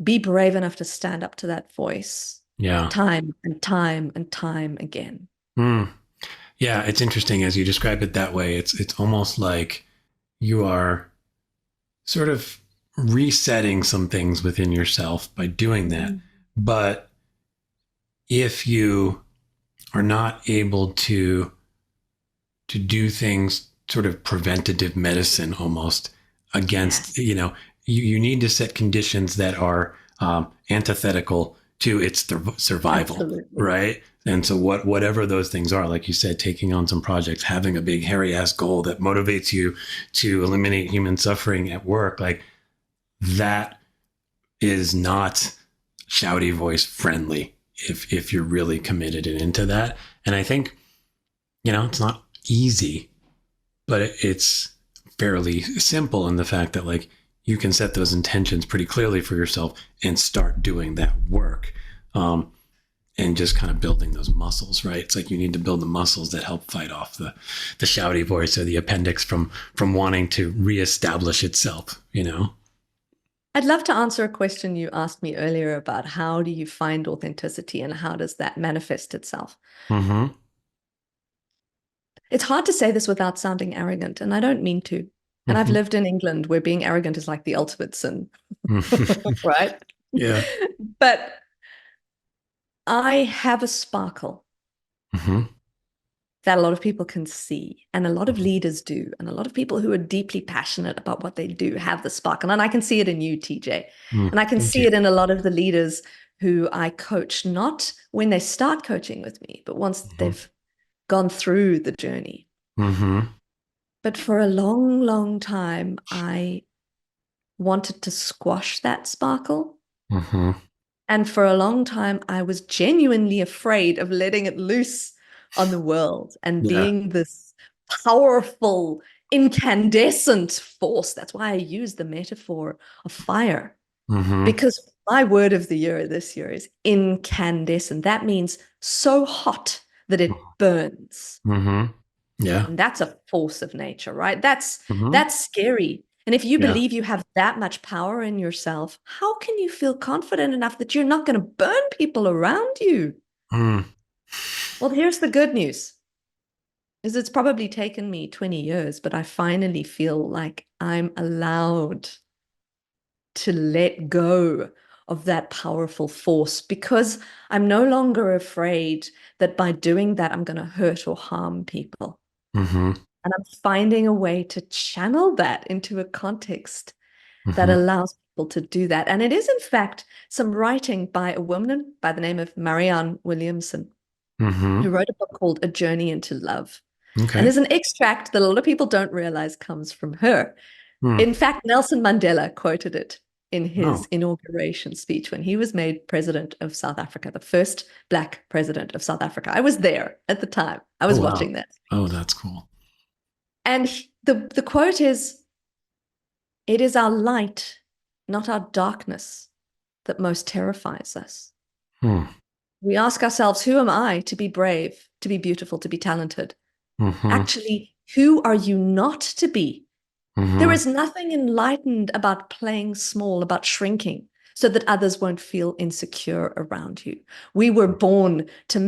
be brave enough to stand up to that voice time and time and time again. Yeah, it's interesting as you describe it that way. It's almost like you are sort of resetting some things within yourself by doing that. But if you are not able to do things, sort of preventative medicine almost against, you need to set conditions that are antithetical to its survival. Absolutely. Right. And so whatever those things are, like you said, taking on some projects, having a big hairy ass goal that motivates you to eliminate human suffering at work, like that is not shouty voice friendly if you're really committed and into that. And I think, it's not easy, but it's fairly simple in the fact that like you can set those intentions pretty clearly for yourself and start doing that work. And just kind of building those muscles, right? It's like you need to build the muscles that help fight off the shouty voice or the appendix from wanting to reestablish itself, I'd love to answer a question you asked me earlier about how do you find authenticity and how does that manifest itself? Mm-hmm. It's hard to say this without sounding arrogant, and I don't mean to. And I've lived in England where being arrogant is like the ultimate sin, right? Yeah. But I have a sparkle that a lot of people can see, and a lot of leaders do, and a lot of people who are deeply passionate about what they do have the sparkle. And I can see it in you, TJ. And I can see it in a lot of the leaders who I coach, not when they start coaching with me, but once they've gone through the journey. But for a long, long time, I wanted to squash that sparkle. And for a long time, I was genuinely afraid of letting it loose on the world and being this powerful, incandescent force. That's why I use the metaphor of fire, because my word of the year this year is incandescent. That means so hot that it burns. Yeah. And that's a force of nature, right? That's scary. And if you believe you have that much power in yourself, how can you feel confident enough that you're not going to burn people around you? Well, here's the good news, is it's probably taken me 20 years, but I finally feel like I'm allowed to let go of that powerful force because I'm no longer afraid that by doing that, I'm going to hurt or harm people. And I'm finding a way to channel that into a context that allows people to do that. And it is, in fact, some writing by a woman by the name of Marianne Williamson, who wrote a book called A Journey into Love. And there's an extract that a lot of people don't realize comes from her. In fact, Nelson Mandela quoted it in his inauguration speech when he was made president of South Africa, the first Black president of South Africa. I was there at the time. I was watching that. Oh, that's cool. And the quote is, "It is our light, not our darkness, that most terrifies us." We ask ourselves, who am I to be brave, to be beautiful, to be talented? Actually, who are you not to be? There is nothing enlightened about playing small, about shrinking, so that others won't feel insecure around you. We were born to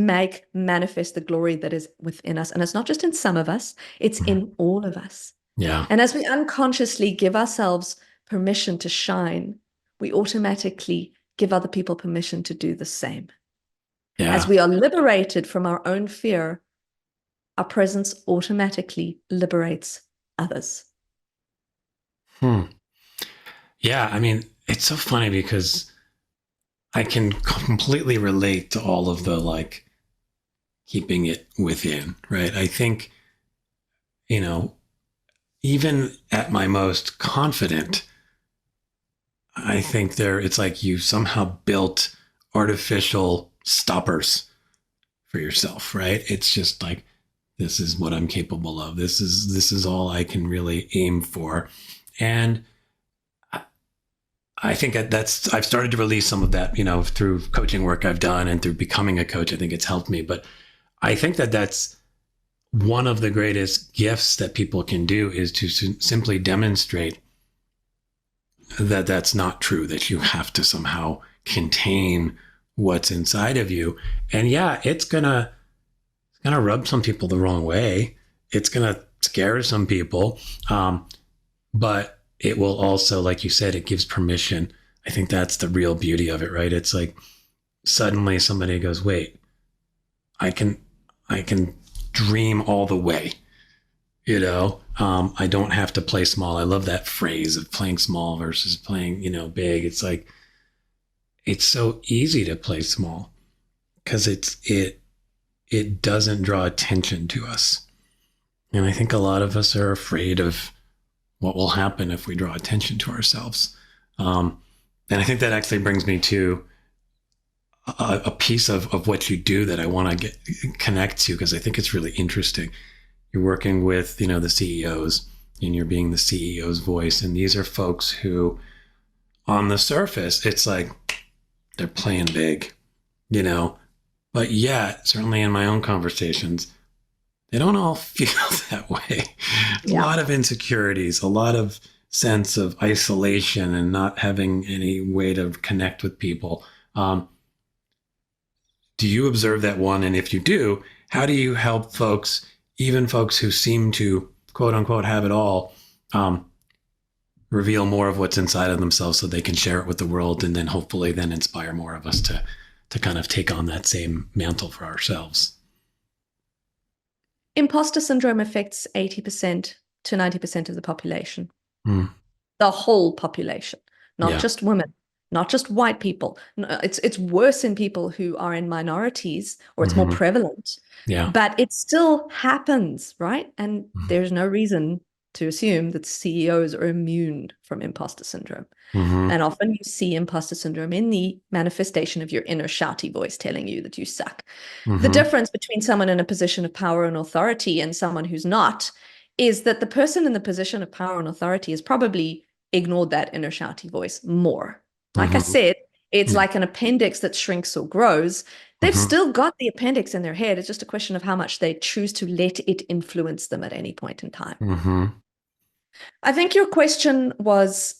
manifest the glory that is within us. And it's not just in some of us, it's in all of us. Yeah. And as we unconsciously give ourselves permission to shine, we automatically give other people permission to do the same. Yeah. As we are liberated from our own fear, our presence automatically liberates others. Yeah, I mean, it's so funny because I can completely relate to all of the like keeping it within, right? I think, even at my most confident, I think it's like you somehow built artificial stoppers for yourself, right? It's just like, this is what I'm capable of. This is all I can really aim for. And I think I've started to release some of that, through coaching work I've done and through becoming a coach. I think it's helped me. But I think that's one of the greatest gifts that people can do is to simply demonstrate that that's not true, that you have to somehow contain what's inside of you. And yeah, it's gonna rub some people the wrong way. It's gonna scare some people. But it will also, like you said, it gives permission. I think that's the real beauty of it, right? It's like suddenly somebody goes, wait, I can dream all the way, I don't have to play small. I love that phrase of playing small versus playing, big. It's like, it's so easy to play small because it doesn't draw attention to us. And I think a lot of us are afraid of what will happen if we draw attention to ourselves. And I think that actually brings me to a piece of what you do that I want to connect to, because I think it's really interesting. You're working with, the CEOs, and you're being the CEO's voice. And these are folks who, on the surface, it's like they're playing big, but yet, certainly in my own conversations, they don't all feel that way. Yeah. A lot of insecurities, a lot of sense of isolation and not having any way to connect with people. Do you observe that one? And if you do, how do you help folks, even folks who seem to, quote unquote, have it all, reveal more of what's inside of themselves so they can share it with the world, and then hopefully then inspire more of us to kind of take on that same mantle for ourselves? Imposter syndrome affects 80% to 90% of the population. The whole population, not just women, not just white people. It's worse in people who are in minorities, or it's more prevalent. Yeah. But it still happens, right? And there's no reason to assume that CEOs are immune from imposter syndrome. And often you see imposter syndrome in the manifestation of your inner shouty voice telling you that you suck. The difference between someone in a position of power and authority and someone who's not is that the person in the position of power and authority has probably ignored that inner shouty voice more. Like I said, it's like an appendix that shrinks or grows. They've still got the appendix in their head. It's just a question of how much they choose to let it influence them at any point in time. I think your question was,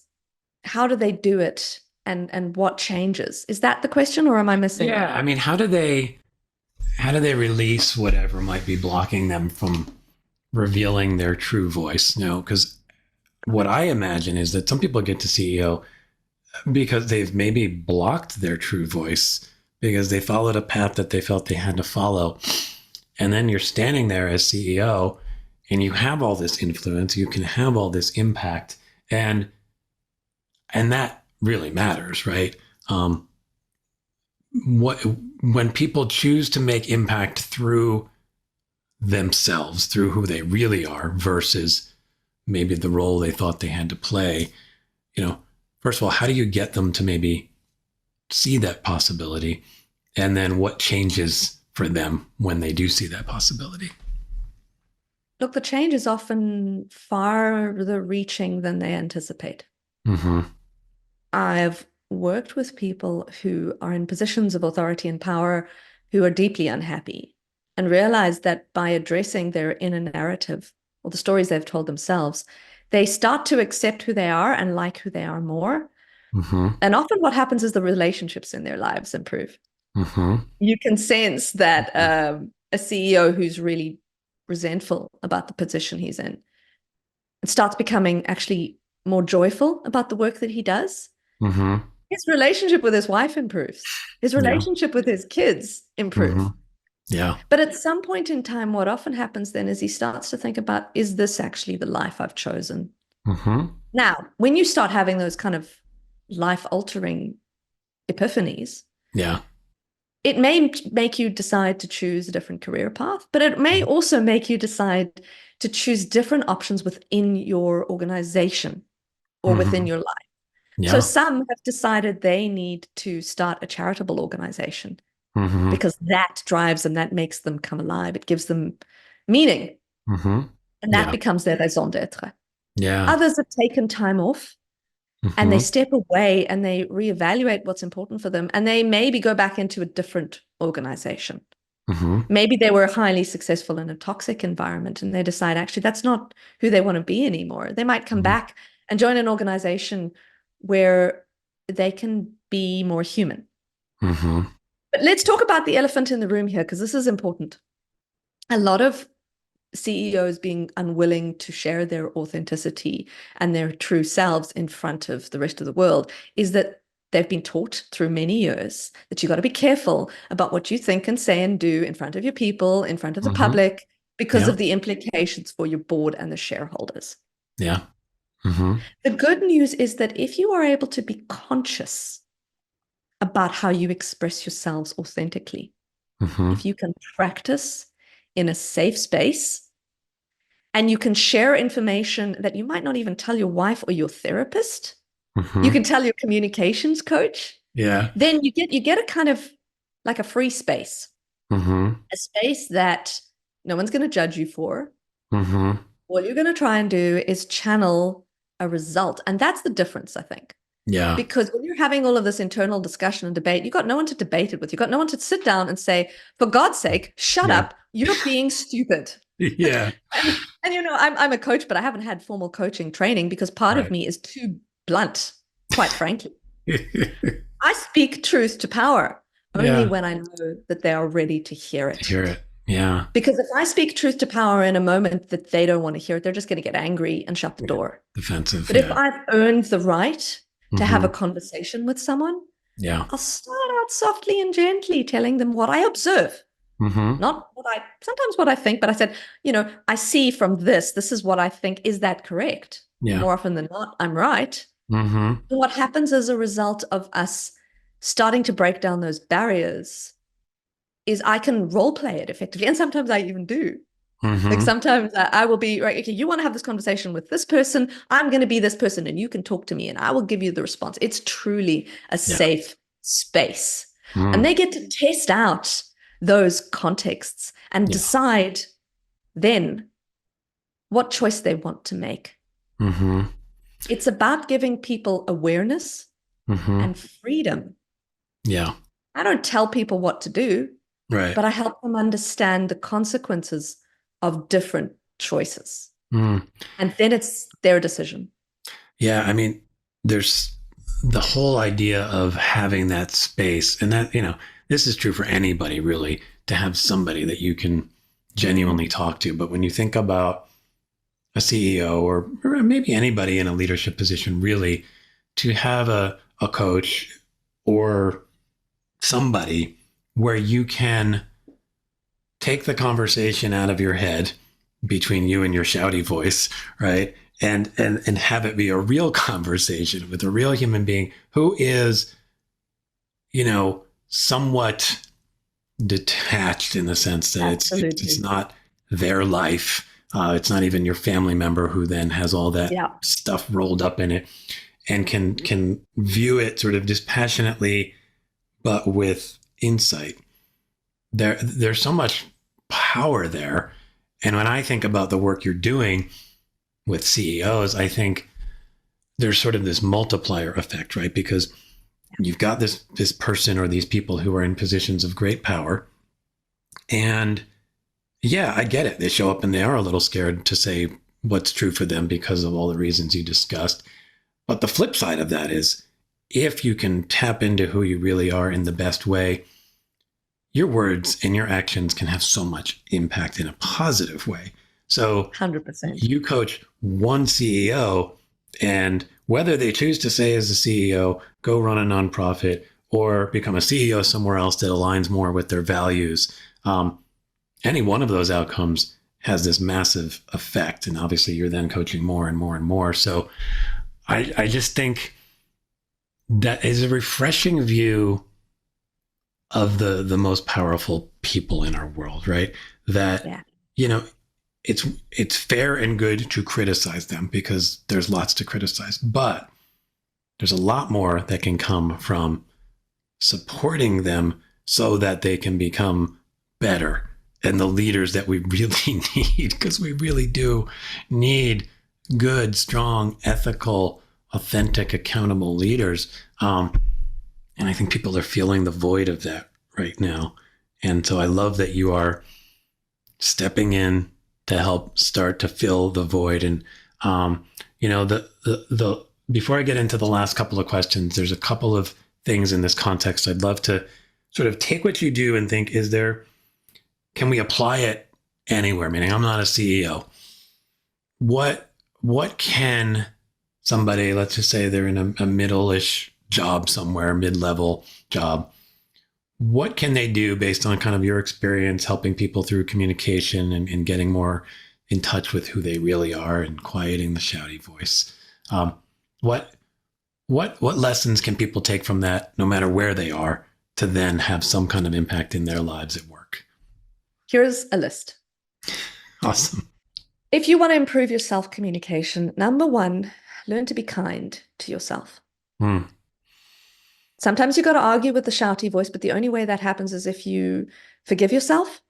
how do they do it, and what changes? Is that the question, or am I missing? Yeah, I mean, how do they release whatever might be blocking them from revealing their true voice? Because what I imagine is that some people get to CEO because they've maybe blocked their true voice because they followed a path that they felt they had to follow. And then you're standing there as CEO and you have all this influence, you can have all this impact, and that really matters, right? When people choose to make impact through themselves, through who they really are, versus maybe the role they thought they had to play, first of all, how do you get them to maybe see that possibility? And then what changes for them when they do see that possibility? Look, the change is often farther reaching than they anticipate. I've worked with people who are in positions of authority and power who are deeply unhappy, and realize that by addressing their inner narrative, or the stories they've told themselves, they start to accept who they are and like who they are more. And often what happens is the relationships in their lives improve. You can sense that a CEO who's really resentful about the position he's in starts becoming actually more joyful about the work that he does. His relationship with his wife improves. His relationship with his kids improves. But at some point in time, what often happens then is he starts to think about, is this actually the life I've chosen? Now, when you start having those kind of life-altering epiphanies, it may make you decide to choose a different career path, but it may also make you decide to choose different options within your organization or within your life. So some have decided they need to start a charitable organization because that drives them, that makes them come alive. It gives them meaning. And that becomes their raison d'etre. Others have taken time off and they step away and they reevaluate what's important for them. And they maybe go back into a different organization. Maybe they were highly successful in a toxic environment and they decide actually that's not who they want to be anymore. They might come back and join an organization where they can be more human. But let's talk about the elephant in the room here, because this is important. A lot of CEOs being unwilling to share their authenticity and their true selves in front of the rest of the world is that they've been taught through many years that you got to be careful about what you think and say and do in front of your people, in front of the public, because of the implications for your board and the shareholders. The good news is that if you are able to be conscious about how you express yourselves authentically. Mm-hmm. If you can practice in a safe space and you can share information that you might not even tell your wife or your therapist, Mm-hmm. you can tell your communications coach, then you get a kind of like a free space, mm-hmm. a space that no one's going to judge you for. Mm-hmm. What you're going to try and do is channel a result. And that's the difference, I think. Yeah. Because when you're having all of this internal discussion and debate, you've got no one to debate it with. You've got no one to sit down and say, for God's sake, shut up. You're being stupid. Yeah. And you know, I'm a coach, but I haven't had formal coaching training because part of me is too blunt, quite frankly. I speak truth to power only when I know that they are ready to hear it. Yeah. Because if I speak truth to power in a moment that they don't want to hear it, they're just going to get angry and shut the door. Defensive. But if I've earned the right to have a Mm-hmm. conversation with someone, I'll start out softly and gently telling them what I observe. Mm-hmm. Not sometimes what I think, but I said, you know, I see from this is what I think. Is that correct? More often than not, I'm right. Mm-hmm. And what happens as a result of us starting to break down those barriers is I can role play it effectively. And sometimes I even do. Mm-hmm. Like sometimes I will be, right, okay, you want to have this conversation with this person. I'm going to be this person and you can talk to me and I will give you the response. It's truly a safe space. And they get to test out those contexts and decide then what choice they want to make. Mm-hmm. It's about giving people awareness and freedom. Yeah. I don't tell people what to do, right, but I help them understand the consequences of different choices. And then it's their decision. Yeah. I mean, there's the whole idea of having that space, and that, you know, this is true for anybody really, to have somebody that you can genuinely talk to. But when you think about a CEO or maybe anybody in a leadership position, really, to have a coach or somebody where you can take the conversation out of your head between you and your shouty voice, right? And have it be a real conversation with a real human being who is, you know, somewhat detached in the sense that it's not their life. It's not even your family member who then has all that stuff rolled up in it, and can view it sort of dispassionately, but with insight. There's so much power there. And when I think about the work you're doing with CEOs, I think there's sort of this multiplier effect, right? Because you've got this person or these people who are in positions of great power. And yeah, I get it. They show up and they are a little scared to say what's true for them because of all the reasons you discussed. But the flip side of that is, if you can tap into who you really are in the best way, your words and your actions can have so much impact in a positive way. So 100%. You coach one CEO, and whether they choose to say as a CEO, go run a nonprofit or become a CEO somewhere else that aligns more with their values, any one of those outcomes has this massive effect. And obviously you're then coaching more and more and more. So I just think that is a refreshing view of the most powerful people in our world, right? That, you know, it's fair and good to criticize them because there's lots to criticize, but there's a lot more that can come from supporting them so that they can become better and the leaders that we really need, because we really do need good, strong, ethical, authentic, accountable leaders. And I think people are feeling the void of that right now. And so I love that you are stepping in to help start to fill the void. And, you know, the before I get into the last couple of questions, there's a couple of things in this context. I'd love to sort of take what you do and think, can we apply it anywhere? Meaning, I'm not a CEO. What can somebody, let's just say they're in a middle-ish job somewhere, mid-level job, what can they do based on kind of your experience helping people through communication and getting more in touch with who they really are and quieting the shouty voice? What What lessons can people take from that, no matter where they are, to then have some kind of impact in their lives at work? Here's a list. Awesome. If you want to improve your self-communication, number one, learn to be kind to yourself. Sometimes you got to argue with the shouty voice, but the only way that happens is if you forgive yourself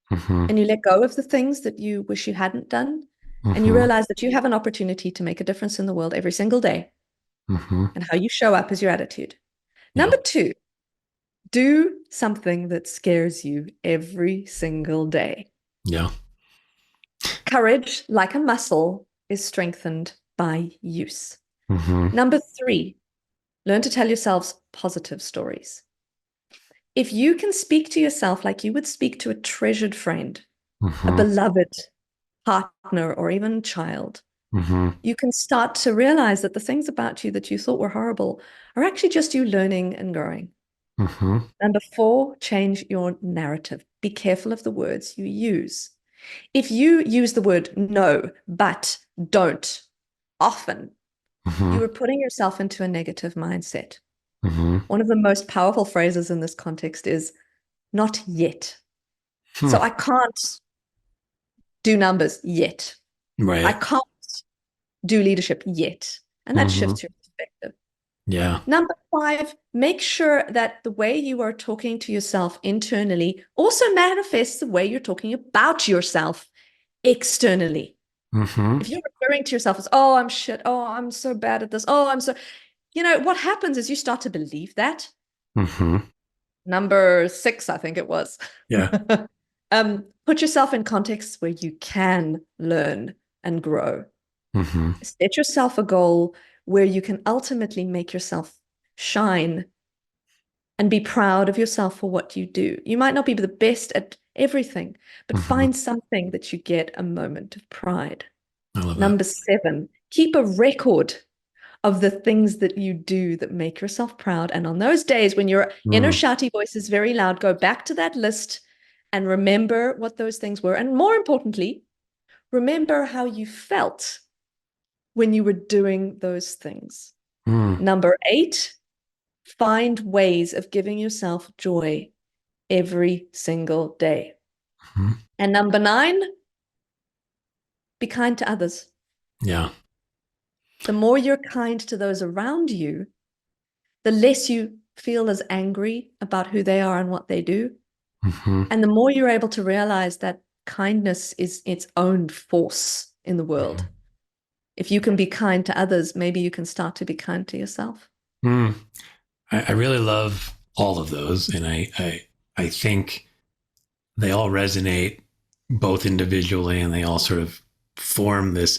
and you let go of the things that you wish you hadn't done, and you realize that you have an opportunity to make a difference in the world every single day. And how you show up is your attitude. Number two, do something that scares you every single day. Yeah. Courage, like a muscle, is strengthened by use. Number three, learn to tell yourselves positive stories. If you can speak to yourself like you would speak to a treasured friend, a beloved partner, or even child, you can start to realize that the things about you that you thought were horrible are actually just you learning and growing. Number four, change your narrative. Be careful of the words you use. If you use the word no, but, don't often, you are putting yourself into a negative mindset. One of the most powerful phrases in this context is not yet. So I can't do numbers yet. Right. I can't do leadership yet. And that shifts your perspective. Yeah. Number five, make sure that the way you are talking to yourself internally also manifests the way you're talking about yourself externally. If you're referring to yourself as, oh, I'm shit. Oh, I'm so bad at this. Oh, I'm so, what happens is you start to believe that. Number six, I think it was. Yeah. Put yourself in contexts where you can learn and grow. Set yourself a goal where you can ultimately make yourself shine and be proud of yourself for what you do. You might not be the best at everything, but find something that you get a moment of pride. I love Number that. seven, keep a record of the things that you do that make yourself proud. And on those days when your inner shouty voice is very loud, go back to that list and remember what those things were. And more importantly, remember how you felt when you were doing those things. Number eight, find ways of giving yourself joy every single day. And number nine, be kind to others. Yeah. The more you're kind to those around you, the less you feel as angry about who they are and what they do. And the more you're able to realize that kindness is its own force in the world. If you can be kind to others, maybe you can start to be kind to yourself. I really love all of those. And I think they all resonate both individually, and they all sort of form this,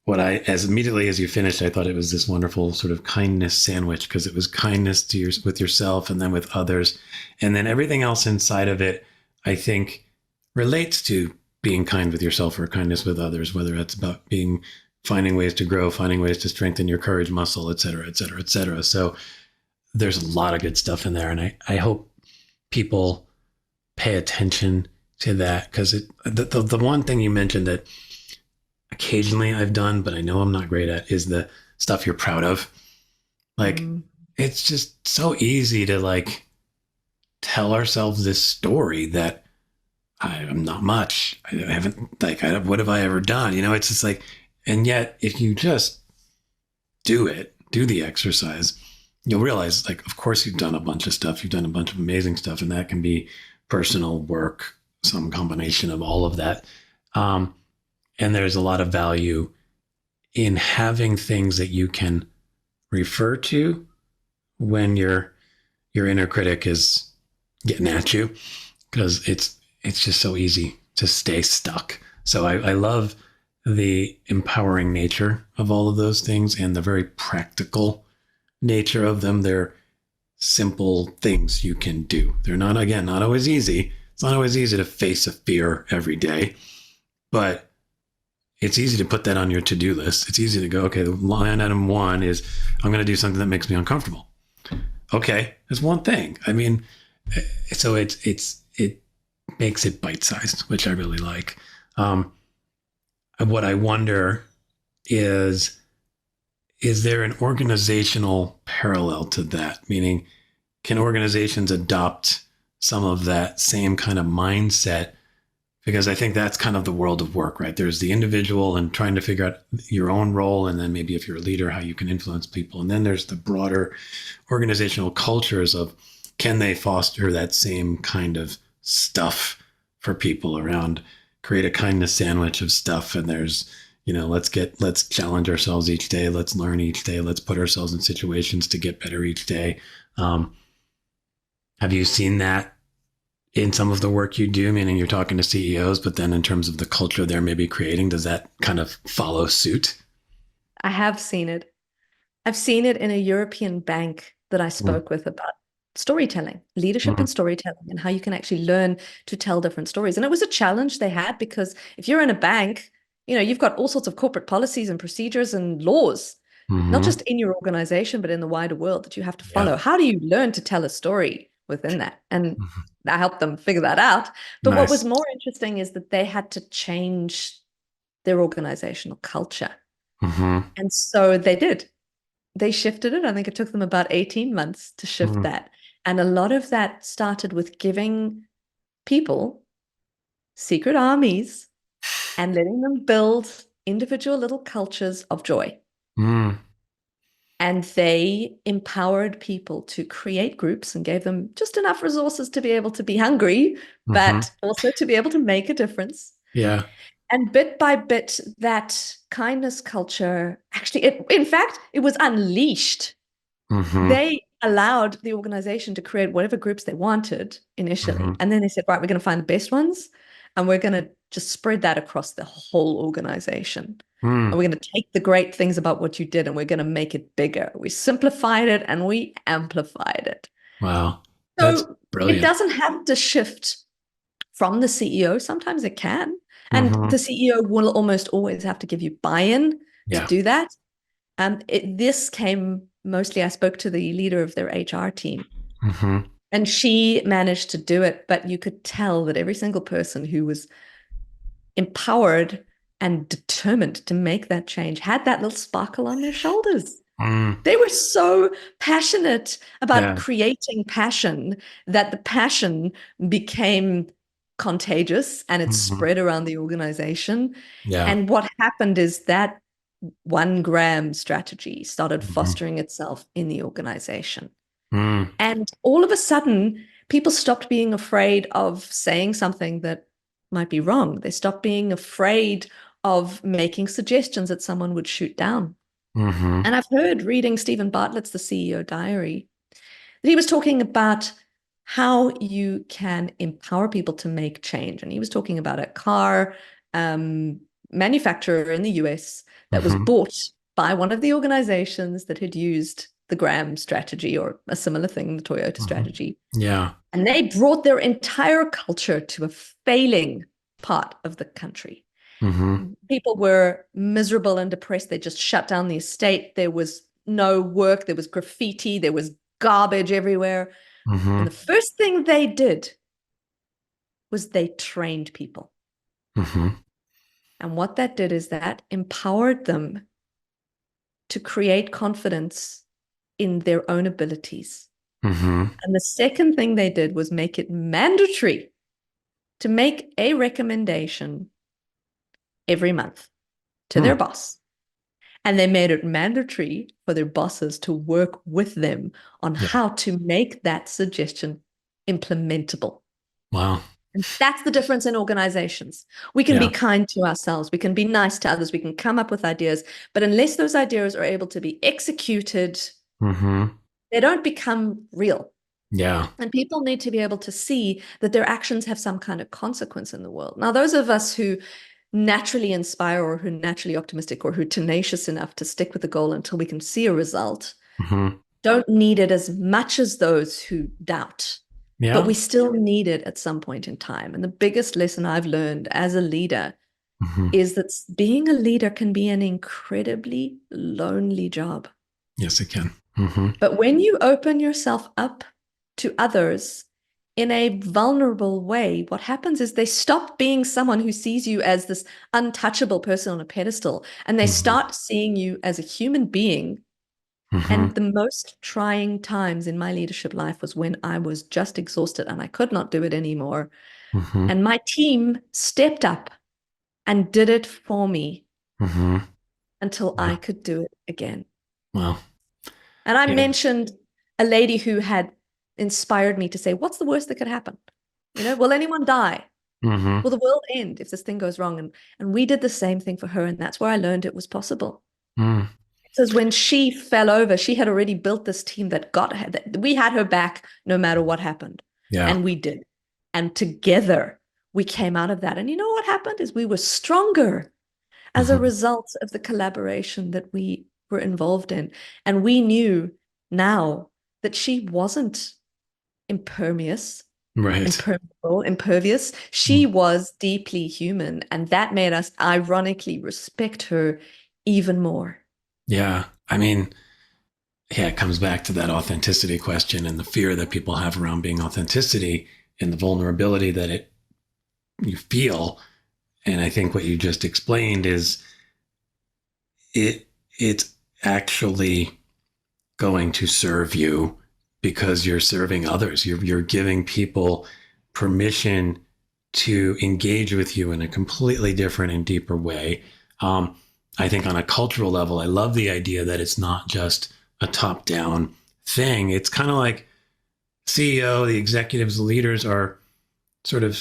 as immediately as you finished, I thought it was this wonderful sort of kindness sandwich, because it was kindness with yourself and then with others. And then everything else inside of it, I think, relates to being kind with yourself or kindness with others, whether it's about finding ways to grow, finding ways to strengthen your courage muscle, et cetera, et cetera, et cetera. So there's a lot of good stuff in there. And I hope people pay attention to that, because the one thing you mentioned that occasionally I've done, but I know I'm not great at, is the stuff you're proud of. Like, it's just so easy to tell ourselves this story that I'm not much. I haven't, what have I ever done? It's just and yet if you just do the exercise, you'll realize, of course you've done a bunch of stuff. You've done a bunch of amazing stuff, and that can be personal, work, some combination of all of that. And there's a lot of value in having things that you can refer to when your inner critic is getting at you, because it's just so easy to stay stuck. So I love the empowering nature of all of those things and the very practical nature of them. They're simple things you can do. They're not always easy. It's not always easy to face a fear every day, but it's easy to put that on your to-do list. It's easy to go, okay, the line item one is I'm going to do something that makes me uncomfortable. Okay, that's one thing. I mean, so it makes it bite-sized, which I really like. What I wonder is, is there an organizational parallel to that? Meaning, can organizations adopt some of that same kind of mindset? Because I think that's kind of the world of work, right? There's the individual and trying to figure out your own role. And then maybe if you're a leader, how you can influence people. And then there's the broader organizational cultures of, can they foster that same kind of stuff for people around, create a kindness sandwich of stuff. And there's, let's challenge ourselves each day. Let's learn each day. Let's put ourselves in situations to get better each day. Have you seen that in some of the work you do, meaning you're talking to CEOs, but then in terms of the culture they're maybe creating, does that kind of follow suit? I have seen it. I've seen it in a European bank that I spoke with about storytelling, leadership and storytelling, and how you can actually learn to tell different stories. And it was a challenge they had, because if you're in a bank, you've got all sorts of corporate policies and procedures and laws, not just in your organization, but in the wider world that you have to follow. How do you learn to tell a story within that? And I helped them figure that out. But what was more interesting is that they had to change their organizational culture. And so they did. They shifted it. I think it took them about 18 months to shift that. And a lot of that started with giving people secret armies and letting them build individual little cultures of joy. And they empowered people to create groups and gave them just enough resources to be able to be hungry, but also to be able to make a difference. Yeah. And bit by bit, that kindness culture, actually, in fact, it was unleashed. They allowed the organization to create whatever groups they wanted initially. And then they said, right, we're going to find the best ones, and we're going to just spread that across the whole organization. And we're going to take the great things about what you did, and we're going to make it bigger. We simplified it and we amplified it. Wow. That's brilliant. It doesn't have to shift from the CEO. Sometimes it can. And the CEO will almost always have to give you buy-in to do that. This came mostly, I spoke to the leader of their HR team, and she managed to do it. But you could tell that every single person who was empowered and determined to make that change had that little sparkle on their shoulders. They were so passionate about creating passion that the passion became contagious, and it spread around the organization. And what happened is that 1 gram strategy started fostering itself in the organization. And all of a sudden, people stopped being afraid of saying something that might be wrong. They stopped being afraid of making suggestions that someone would shoot down. And I've heard, reading Stephen Bartlett's The CEO Diary, that he was talking about how you can empower people to make change. And he was talking about a car manufacturer in the US that was bought by one of the organizations that had used the Graham strategy or a similar thing, the Toyota strategy. And they brought their entire culture to a failing part of the country. People were miserable and depressed. They just shut down the estate. There was no work. There was graffiti. There was garbage everywhere. And the first thing they did was they trained people. And what that did is that empowered them to create confidence in their own abilities. And the second thing they did was make it mandatory to make a recommendation every month to their boss. And they made it mandatory for their bosses to work with them on how to make that suggestion implementable. Wow. And that's the difference in organizations. We can be kind to ourselves. We can be nice to others. We can come up with ideas. But unless those ideas are able to be executed, they don't become real. And people need to be able to see that their actions have some kind of consequence in the world. Now, those of us who naturally inspire, or who are naturally optimistic, or who are tenacious enough to stick with the goal until we can see a result, don't need it as much as those who doubt. But we still need it at some point in time. And the biggest lesson I've learned as a leader is that being a leader can be an incredibly lonely job. Yes, it can. But when you open yourself up to others in a vulnerable way, what happens is they stop being someone who sees you as this untouchable person on a pedestal, and they start seeing you as a human being. And the most trying times in my leadership life was when I was just exhausted and I could not do it anymore. And my team stepped up and did it for me until I could do it again. Wow. And I mentioned a lady who had inspired me to say, what's the worst that could happen? Will anyone die? Will the world end if this thing goes wrong? And we did the same thing for her. And that's where I learned it was possible. Because when she fell over, she had already built this team that got her. We had her back no matter what happened. Yeah. And we did. And together we came out of that. And you know what happened is we were stronger as a result of the collaboration that we were involved in. And we knew now that she wasn't impervious. She was deeply human. And that made us ironically respect her even more. Yeah. I mean, it comes back to that authenticity question and the fear that people have around being authenticity and the vulnerability that you feel. And I think what you just explained is it's actually going to serve you because you're serving others. You're giving people permission to engage with you in a completely different and deeper way. I think on a cultural level, I love the idea that it's not just a top-down thing. It's kind of like CEO, the executives, the leaders are sort of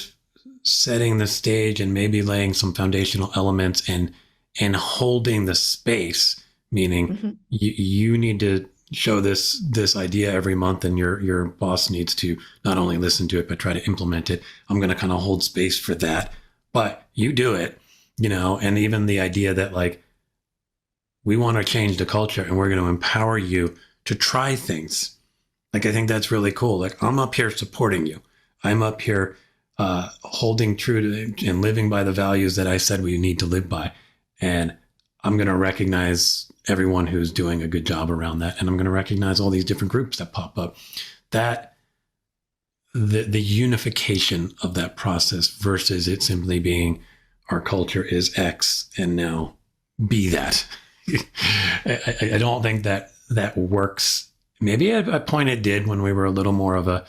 setting the stage and maybe laying some foundational elements and holding the space, meaning you need to show this idea every month, and your boss needs to not only listen to it, but try to implement it. I'm going to kind of hold space for that, but you do it, and even the idea that like, we want to change the culture and we're going to empower you to try things. Like, I think that's really cool. Like, I'm up here supporting you. I'm up here holding true to and living by the values that I said we need to live by. And I'm going to recognize everyone who's doing a good job around that. And I'm going to recognize all these different groups that pop up. That the unification of that process versus it simply being our culture is X and now be that. I don't think that works. Maybe at a point it did when we were a little more of a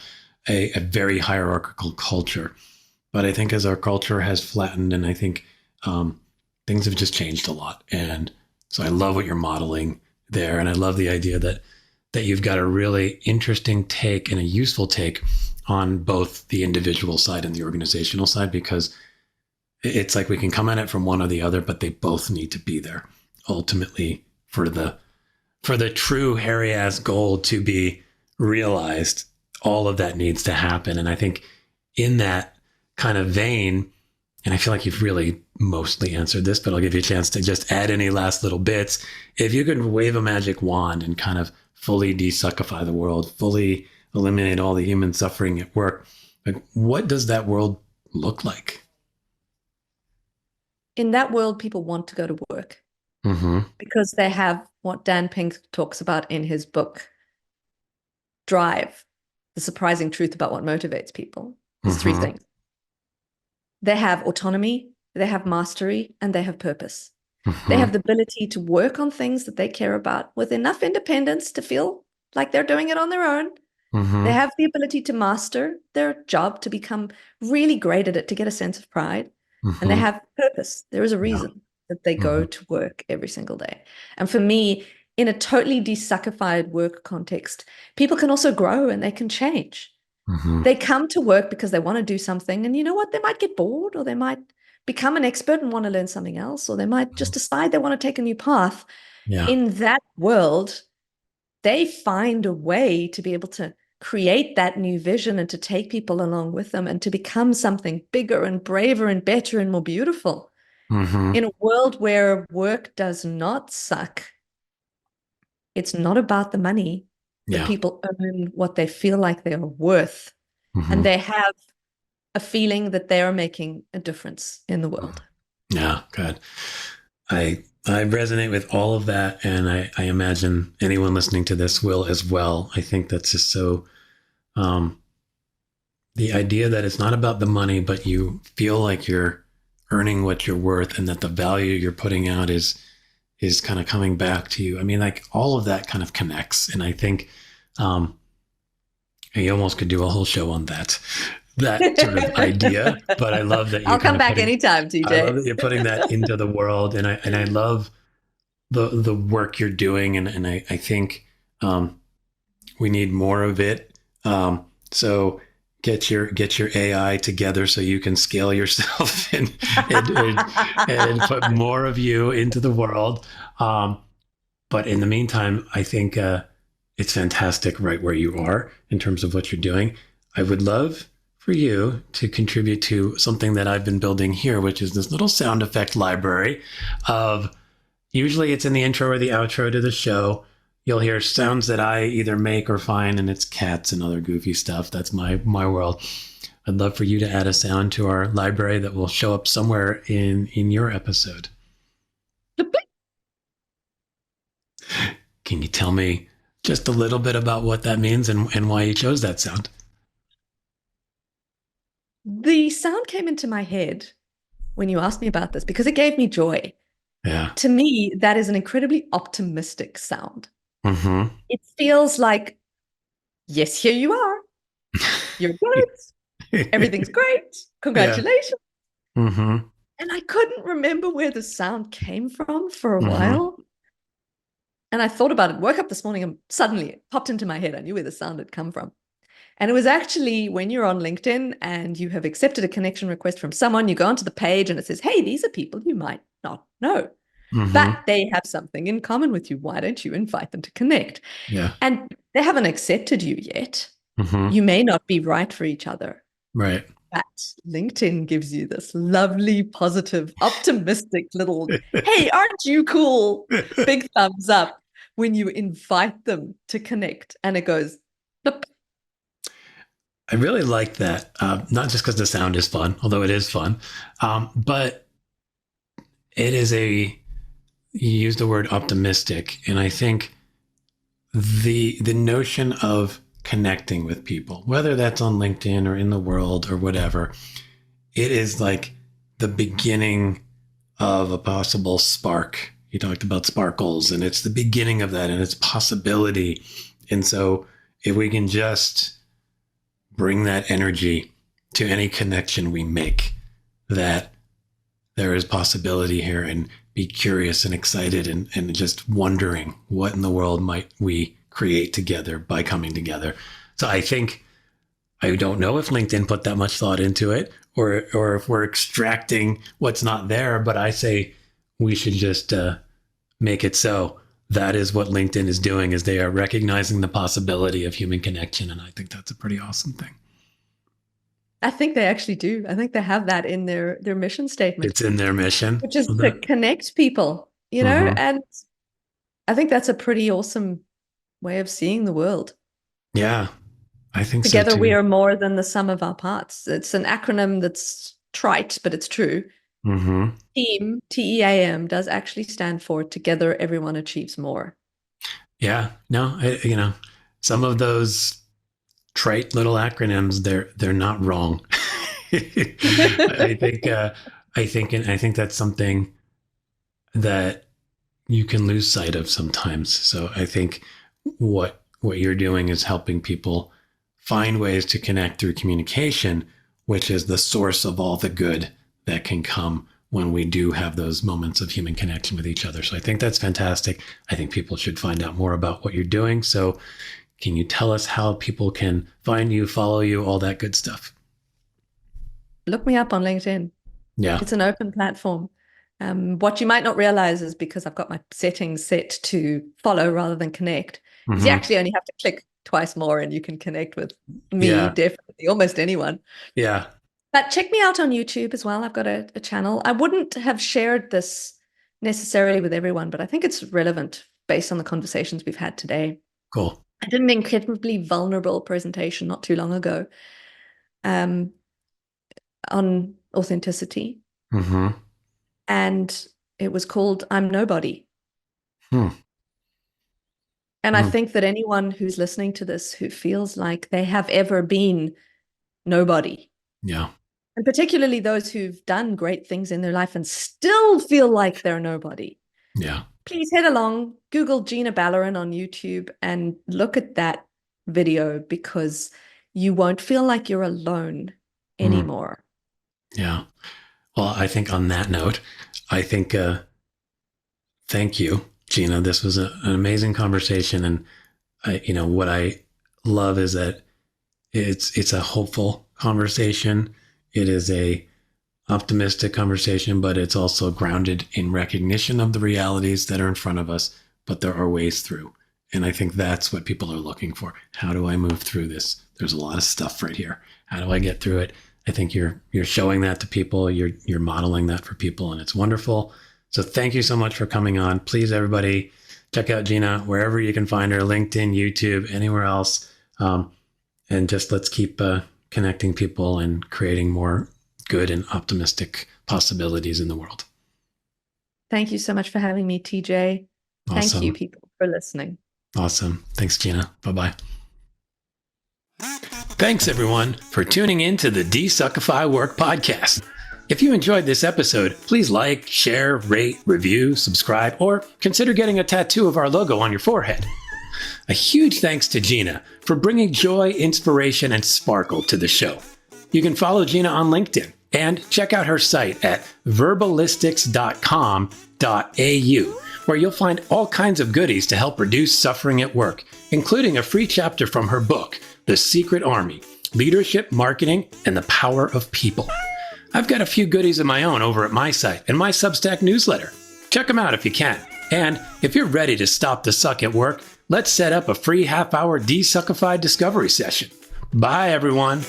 very hierarchical culture. But I think as our culture has flattened, and I think things have just changed a lot. And so I love what you're modeling there. And I love the idea that you've got a really interesting take and a useful take on both the individual side and the organizational side, because it's like we can come at it from one or the other, but they both need to be there ultimately for the true hairy ass goal to be realized. All of that needs to happen. And I think in that kind of vein, and I feel like you've really mostly answered this, but I'll give you a chance to just add any last little bits. If you could wave a magic wand and kind of fully desuckify the world, fully eliminate all the human suffering at work, like, what does that world look like? In that world, people want to go to work because they have what Dan Pink talks about in his book, Drive, the surprising truth about what motivates people. There's three things. They have autonomy, they have mastery, and they have purpose. They have the ability to work on things that they care about with enough independence to feel like they're doing it on their own. They have the ability to master their job, to become really great at it, to get a sense of pride. And they have purpose. There is a reason that they go to work every single day. And for me, in a totally desuckified work context, people can also grow and they can change. They come to work because they want to do something, and you know what? They might get bored, or they might become an expert and want to learn something else, or they might just decide they want to take a new path. In that world, they find a way to be able to create that new vision and to take people along with them and to become something bigger and braver and better and more beautiful. In a world where work does not suck, it's not about the money. The people earn what they feel like they are worth, and they have a feeling that they are making a difference in the world. Yeah, good. I resonate with all of that, and I imagine anyone listening to this will as well. I think that's just so the idea that it's not about the money, but you feel like you're earning what you're worth and that the value you're putting out is kind of coming back to you. I mean, like all of that kind of connects. And I think you almost could do a whole show on that sort of idea. But I love that I'll come back anytime, TJ. I love that you're putting that into the world. And I love the work you're doing. And I think we need more of it. So get your AI together so you can scale yourself and put more of you into the world. But in the meantime, I think it's fantastic right where you are in terms of what you're doing. I would love for you to contribute to something that I've been building here, which is this little sound effect library of, usually it's in the intro or the outro to the show. You'll hear sounds that I either make or find, and it's cats and other goofy stuff. That's my world. I'd love for you to add a sound to our library that will show up somewhere in your episode. Can you tell me just a little bit about what that means and why you chose that sound? The sound came into my head when you asked me about this because it gave me joy. Yeah. To me, that is an incredibly optimistic sound. Mm-hmm. It feels like, yes, here you are. You're good. Everything's great. Congratulations. Yeah. Mm-hmm. And I couldn't remember where the sound came from for a while. And I thought about it, woke up this morning and suddenly it popped into my head. I knew where the sound had come from. And it was actually when you're on LinkedIn and you have accepted a connection request from someone, you go onto the page and it says, hey, these are people you might not know. But they have something in common with you. Why don't you invite them to connect? Yeah. And they haven't accepted you yet. You may not be right for each other. Right. But LinkedIn gives you this lovely, positive, optimistic little, hey, aren't you cool? Big thumbs up when you invite them to connect. And it goes, boop. I really like that. Not just because the sound is fun, although it is fun, but it is you use the word optimistic. And I think the notion of connecting with people, whether that's on LinkedIn or in the world or whatever, it is like the beginning of a possible spark. You talked about sparkles, and it's the beginning of that and it's possibility. And so if we can just bring that energy to any connection we make, that there is possibility here, and be curious and excited and just wondering what in the world might we create together by coming together. So I think, I don't know if LinkedIn put that much thought into it or if we're extracting what's not there, but I say we should just make it so. That is what LinkedIn is doing, is they are recognizing the possibility of human connection. And I think that's a pretty awesome thing. I think they actually do. I think they have that in their mission statement. It's in their mission. Which is to connect people, you know, and I think that's a pretty awesome way of seeing the world. Yeah, I think Together so too. we are more than the sum of our parts. It's an acronym that's trite, but it's true. TEAM, TEAM, does actually stand for Together Everyone Achieves More. Yeah, no, some of those trite little acronyms, they're not wrong. I think that's something that you can lose sight of sometimes. So I think what you're doing is helping people find ways to connect through communication, which is the source of all the good that can come when we do have those moments of human connection with each other. So I think that's fantastic. I think people should find out more about what you're doing. So can you tell us how people can find you, follow you, all that good stuff? Look me up on LinkedIn. Yeah. It's an open platform. What you might not realize is, because I've got my settings set to follow rather than connect, is you actually only have to click twice more and you can connect with me, definitely, almost anyone. Yeah. But check me out on YouTube as well. I've got a channel. I wouldn't have shared this necessarily with everyone, but I think it's relevant based on the conversations we've had today. Cool. I did an incredibly vulnerable presentation not too long ago on authenticity. And it was called I'm Nobody. And I think that anyone who's listening to this who feels like they have ever been nobody. Yeah. And particularly those who've done great things in their life and still feel like they're nobody. Yeah. Please head along, Google Gina Balarin on YouTube and look at that video, because you won't feel like you're alone anymore. Yeah. Well, I think on that note, I think, thank you, Gina. This was an amazing conversation. And what I love is that it's a hopeful conversation. It is a optimistic conversation, but it's also grounded in recognition of the realities that are in front of us, but there are ways through. And I think that's what people are looking for. How do I move through this? There's a lot of stuff right here. How do I get through it? I think you're showing that to people. You're modeling that for people, and it's wonderful. So thank you so much for coming on. Please, everybody, check out Gina wherever you can find her, LinkedIn, YouTube, anywhere else. And just let's keep connecting people and creating more good and optimistic possibilities in the world. Thank you so much for having me, TJ. Awesome. Thank you, people, for listening. Awesome. Thanks, Gina. Bye-bye. Thanks, everyone, for tuning in to the DesuckifyWork Podcast. If you enjoyed this episode, please like, share, rate, review, subscribe, or consider getting a tattoo of our logo on your forehead. A huge thanks to Gina for bringing joy, inspiration, and sparkle to the show. You can follow Gina on LinkedIn and check out her site at verbalistics.com.au, where you'll find all kinds of goodies to help reduce suffering at work, including a free chapter from her book, The Secret Army: Leadership, Marketing, and the Power of People. I've got a few goodies of my own over at my site and my Substack newsletter. Check them out if you can. And if you're ready to stop the suck at work, let's set up a free half-hour Desuckify discovery session. Bye, everyone.